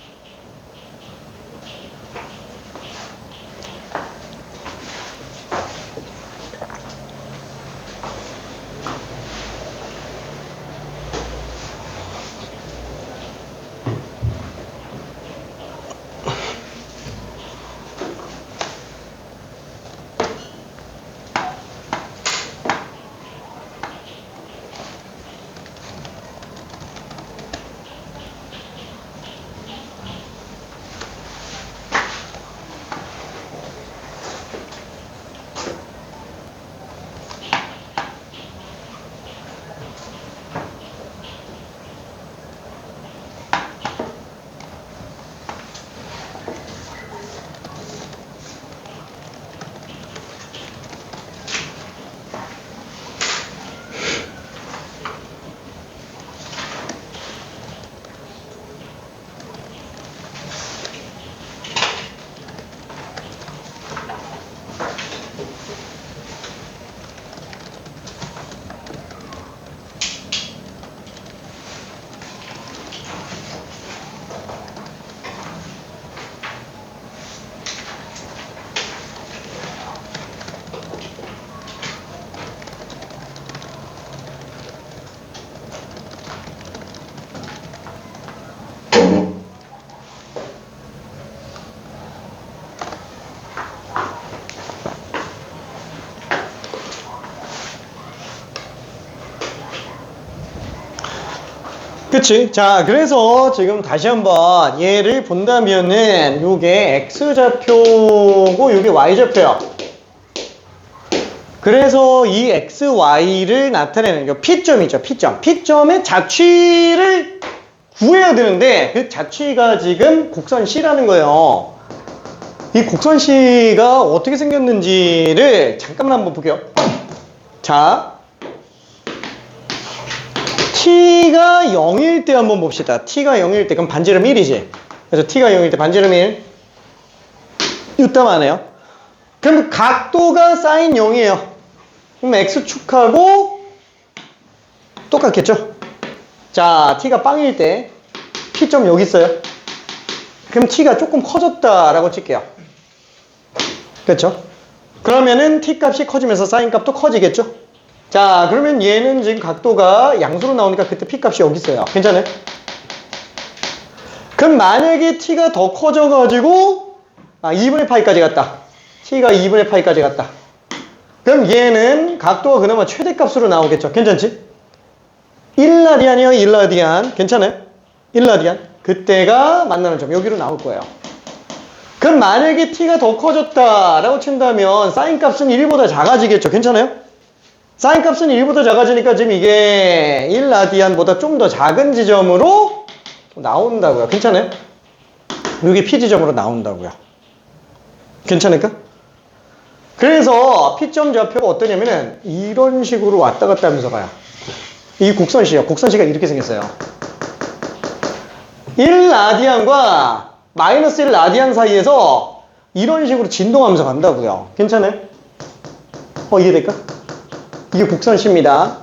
Speaker 1: 그치? 자, 그래서 지금 다시 한번 얘를 본다면은 요게 X좌표고 요게 Y좌표야. 그래서 이 XY를 나타내는 요 P점이죠. P점. P점의 자취를 구해야 되는데 그 자취가 지금 곡선 C라는 거예요. 이 곡선 C가 어떻게 생겼는지를 잠깐만 한번 볼게요. 자, T가 0일 때 한번 봅시다. T가 0일 때 그럼 반지름 1이지. 그래서 T가 0일 때 반지름 1 이따만해요. 그럼 각도가 sin 0이에요. 그럼 X축하고 똑같겠죠? 자, T가 빵일 때 P점 여기 있어요. 그럼 T가 조금 커졌다라고 칠게요. 그렇죠? 그러면은 T 값이 커지면서 sin 값도 커지겠죠? 자, 그러면 얘는 지금 각도가 양수로 나오니까 그때 P 값이 여기 있어요. 괜찮아요? 그럼 만약에 T가 더 커져가지고 2분의 파이까지 갔다. T가 2분의 파이까지 갔다. 그럼 얘는 각도가 그나마 최대값으로 나오겠죠. 괜찮지? 1라디안이요, 1라디안. 괜찮아요? 1라디안. 그때가 만나는 점. 여기로 나올 거예요. 그럼 만약에 T가 더 커졌다라고 친다면 사인 값은 1보다 작아지겠죠. 괜찮아요? 사인 값은 1보다 작아지니까 지금 이게 1라디안보다 좀 더 작은 지점으로 나온다고요. 괜찮아요? 여기 P 지점으로 나온다고요. 괜찮을까? 그래서 P점 좌표가 어떠냐면은 이런 식으로 왔다 갔다 하면서 가요. 이 곡선시요. 곡선시가 이렇게 생겼어요. 1라디안과 마이너스 1라디안 사이에서 이런 식으로 진동하면서 간다고요. 괜찮아요? 이해될까? 이게 곡선시입니다.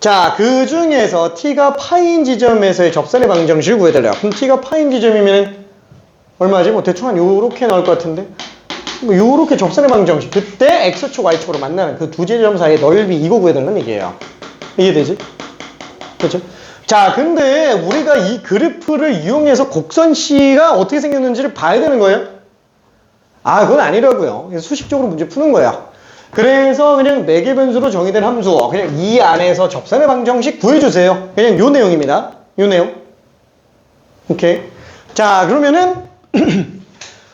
Speaker 1: 자, 그 중에서 T가 파인 지점에서의 접선의 방정식을 구해달래요. 그럼 T가 파인 지점이면 얼마지? 뭐 대충 한 요렇게 나올 것 같은데 뭐 요렇게 접선의 방정식. 그때 X축, Y축으로 만나는 그 두 지점 사이의 넓이 이거 구해달라는 얘기예요. 이해되지? 그렇죠? 자, 근데 우리가 이 그래프를 이용해서 곡선 C가 어떻게 생겼는지를 봐야 되는 거예요? 그건 아니라고요. 그래서 수식적으로 문제 푸는 거야. 그래서 그냥 매개 변수로 정의된 함수, 그냥 이 안에서 접선의 방정식 구해주세요. 그냥 요 내용입니다. 요 내용. 오케이. 자, 그러면은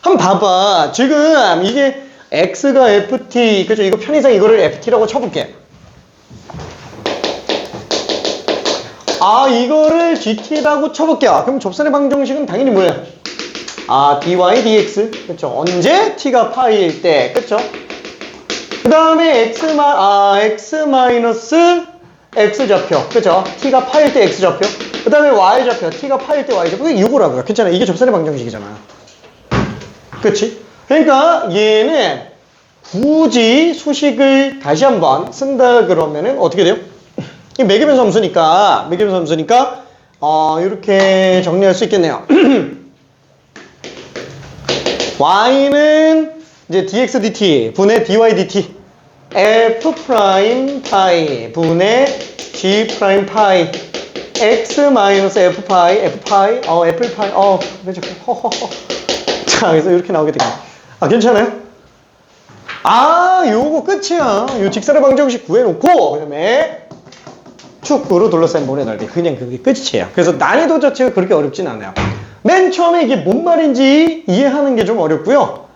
Speaker 1: 한번 봐봐. 지금 이게 X가 FT, 그죠? 이거 편의상 이거를 FT라고 쳐볼게. 이거를 GT라고 쳐볼게요. 그럼 접선의 방정식은 당연히 뭐예요? dy dx. 그쵸? 언제? t가 파이일 때. 그쵸? 그 다음에 x 마이너스 x좌표. 그쵸? t가 파일 때 x좌표. 그 다음에 y좌표. t가 파일 때 y좌표. 그게 이거라고요. 괜찮아. 이게 접선의 방정식이잖아. 그치? 그러니까 얘는 굳이 수식을 다시 한번 쓴다 그러면은 어떻게 돼요? 이 매개변수 함수니까 이렇게 정리할 수 있겠네요. y는 이제 dx dt 분의 dy dt f 프라임 파이 분의 g 프라임 파이 x 마이너스 f 파이 애플 파이 그렇죠. 자, 그래서 이렇게 나오게 되겠네. 괜찮아요? 요거 끝이야. 요 직선의 방정식 구해놓고 그다음에 축구로 둘러싼 모래 넓이. 그냥 그게 끝이에요. 그래서 난이도 자체가 그렇게 어렵진 않아요. 맨 처음에 이게 뭔 말인지 이해하는 게 좀 어렵고요.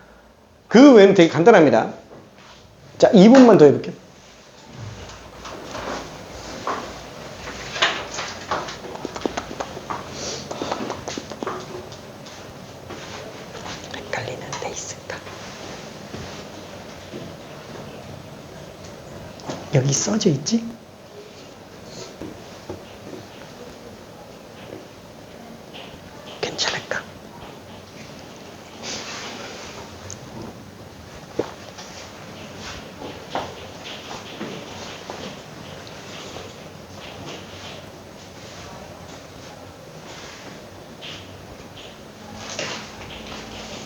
Speaker 1: 그 외에는 되게 간단합니다. 자, 2분만 더 해볼게요. 헷갈리는 데 있을까? 여기 써져 있지? 괜찮을까?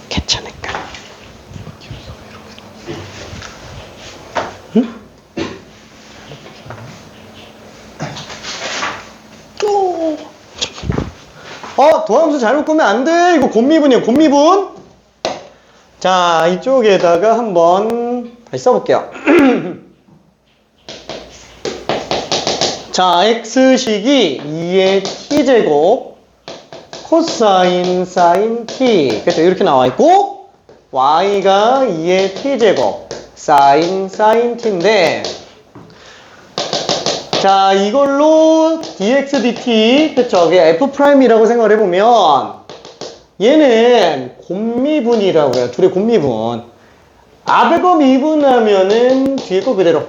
Speaker 1: 괜찮을까? 응? 도함수 잘못 꾸면 안 돼. 이거 곱미분이에요. 곱미분. 자, 이쪽에다가 한번 다시 써볼게요. 자, x식이 2의 t제곱 코사인 사인 t. 그렇죠. 이렇게 나와 있고 y가 2의 t제곱 사인 t인데 자, 이걸로 dx dt 그쵸. f'이라고 생각을 해보면 얘는 곱미분이라고요. 둘의 곱미분. 앞에 거 미분하면은 뒤에 거 그대로.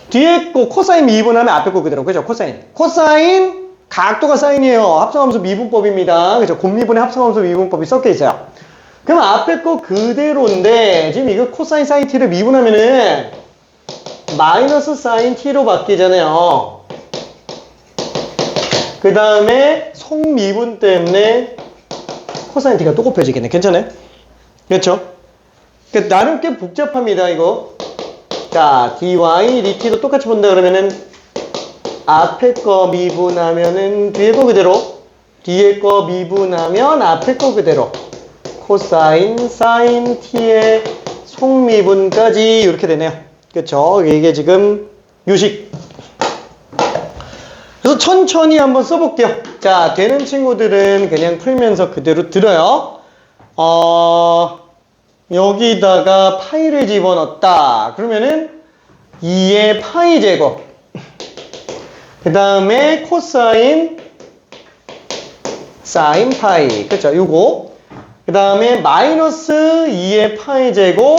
Speaker 1: 뒤에 거 코사인 미분하면 앞에 거 그대로. 그죠? 코사인 각도가 사인이에요. 합성함수 미분법입니다. 그죠? 곱미분의 합성함수 미분법이 섞여 있어요. 그럼 앞에 거 그대로인데 지금 이거 코사인 사인 t를 미분하면은 마이너스 사인 t로 바뀌잖아요. 그 다음에 속미분 때문에 코사인 t가 또 곱해지겠네. 괜찮아요? 그렇죠? 그러니까 나름 꽤 복잡합니다, 이거. 자, dy, dt도 똑같이 본다 그러면은 앞에 거 미분하면은 뒤에 거 그대로, 뒤에 거 미분하면 앞에 거 그대로. 코사인, 사인 t의 속미분까지 이렇게 되네요. 그렇죠? 이게 지금 유식. 그래서 천천히 한번 써볼게요. 자, 되는 친구들은 그냥 풀면서 그대로 들어요. 여기다가 파이를 집어넣었다. 그러면은 2의 파이 제곱. 그 다음에 코사인 사인 파이. 그쵸? 요거. 그 다음에 마이너스 2의 파이 제곱.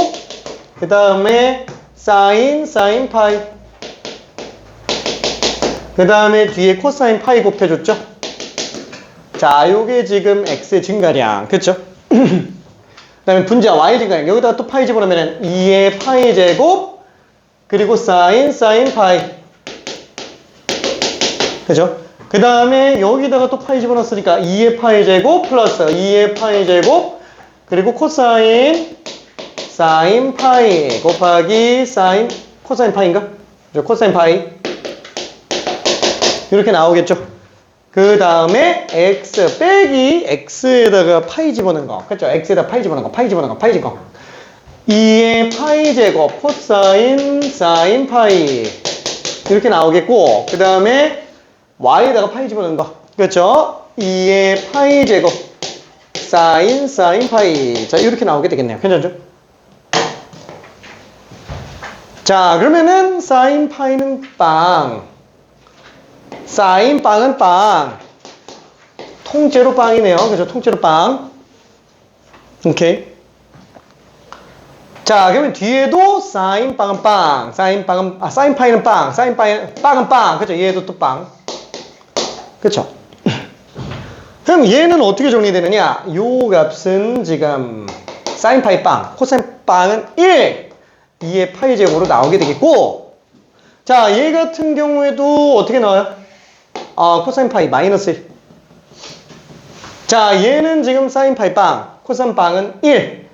Speaker 1: 그 다음에 사인 파이. 그 다음에 뒤에 코사인 파이 곱해줬죠? 자, 요게 지금 x의 증가량. 그쵸? 그 다음에 분자 y 증가량. 여기다가 또 파이 집어넣으면 2의 파이 제곱, 그리고 사인 파이. 그죠? 그 다음에 여기다가 또 파이 집어넣었으니까 2의 파이 제곱 플러스 2의 파이 제곱, 그리고 코사인 파이 곱하기 코사인 파이인가? 그죠? 코사인 파이. 이렇게 나오겠죠? 그 다음에 x 빼기 x에다가 파이 집어넣은 거. 그쵸? x에다 파이 집어넣은 거. 2의 파이 제곱 코사인 파이. 이렇게 나오겠고, 그 다음에 y에다가 파이 집어넣은 거. 그렇죠? 2의 파이 제곱 사인 파이. 자, 이렇게 나오게 되겠네요. 괜찮죠? 자, 그러면은 사인 파이는 빵, 사인 빵은 빵. 통째로 빵이네요. 그죠? 통째로 빵. 오케이. 자, 그러면 뒤에도 사인 빵은 빵, 사인 파이는 빵, 빵은 빵. 그죠? 얘도 또 빵. 그쵸? 그럼 얘는 어떻게 정리되느냐? 요 값은 지금 사인 파이 빵, 코사인 빵은 1, 2의 파이 제곱으로 나오게 되겠고, 자, 얘 같은 경우에도 어떻게 나와요? 코사인 파이 마이너스 1. 자, 얘는 지금 사인 파이 빵, 코사인 빵은 1,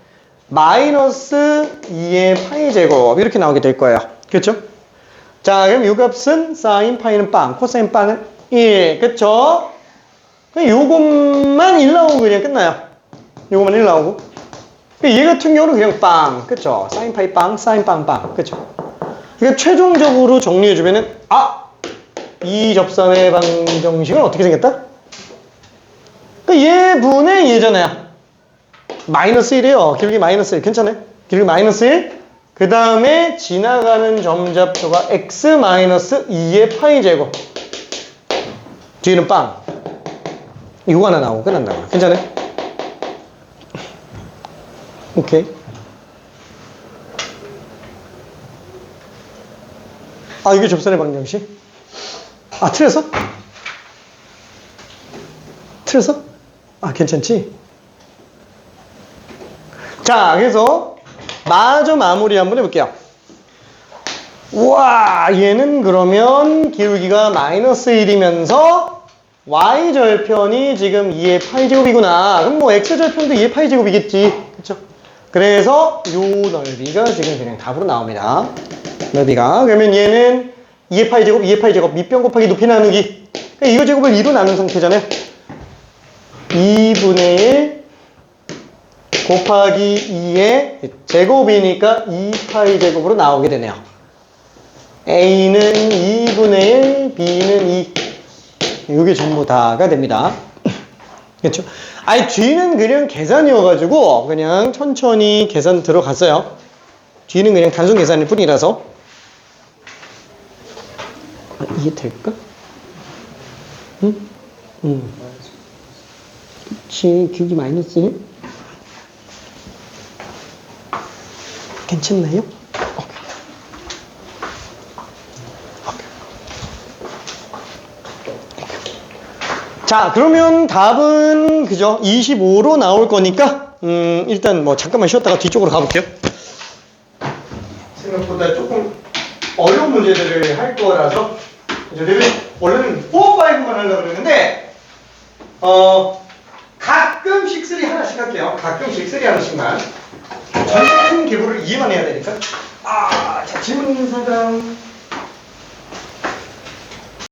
Speaker 1: 마이너스 2의 파이 제곱 이렇게 나오게 될 거예요. 그렇죠? 자, 그럼 요 값은 사인 파이는 빵, 코사인 빵은 1. 그쵸? 요것만 1 나오고 그냥 끝나요. 요것만 1 나오고. 얘 같은 경우는 그냥 빵. 그쵸? 사인 파이 빵, 사인 빵. 그쵸? 그러니까 최종적으로 정리해주면은, 이 접선의 방정식은 어떻게 생겼다? 얘분의 얘잖아요. 마이너스 1이에요. 기울기 마이너스 1. 괜찮아요? 기울기 마이너스 1. 그 다음에 지나가는 점잡표가 x 마이너스 2의 파이 제곱. 뒤에는 빵. 이거 하나 나오고 끝난다고요. 괜찮아요? 오케이. 이게 접선의 방정식? 틀렸어? 괜찮지? 자, 그래서 마저 마무리 한번 해볼게요. 우와, 얘는 그러면 기울기가 마이너스 1이면서 y절편이 지금 2의 파이 제곱이구나. 그럼 뭐 x절편도 2의 파이 제곱이겠지. 그쵸? 그래서 요 넓이가 지금 그냥 답으로 나옵니다. 넓이가. 그러면 얘는 2의 파이 제곱, 밑변 곱하기 높이 나누기. 그러니까 이거 제곱을 2로 나눈 상태잖아요. 2분의 1 곱하기 2의 제곱이니까 2파이 제곱으로 나오게 되네요. A는 2분의 1, B는 2. 이게 전부 다가 됩니다. 그렇죠? 아니, 뒤는 그냥 계산이어가지고 그냥 천천히 계산 들어갔어요. 뒤는 그냥 단순 계산일 뿐이라서. 아, 이해 될까? 응? 응. 그치, 기울기 마이너스 1. 괜찮나요? 자, 그러면 답은 그죠? 25로 나올 거니까 일단 뭐 잠깐만 쉬었다가 뒤쪽으로 가볼게요. 생각보다 조금 어려운 문제들을 할 거라서 그죠? 원래는 4, 5만 하려고 그러는데 가끔씩 3 하나씩 할게요. 가끔씩 3 하나씩만. 전체 큰 계보를 이해만 해야 되니까. 자, 질문 있는 사람.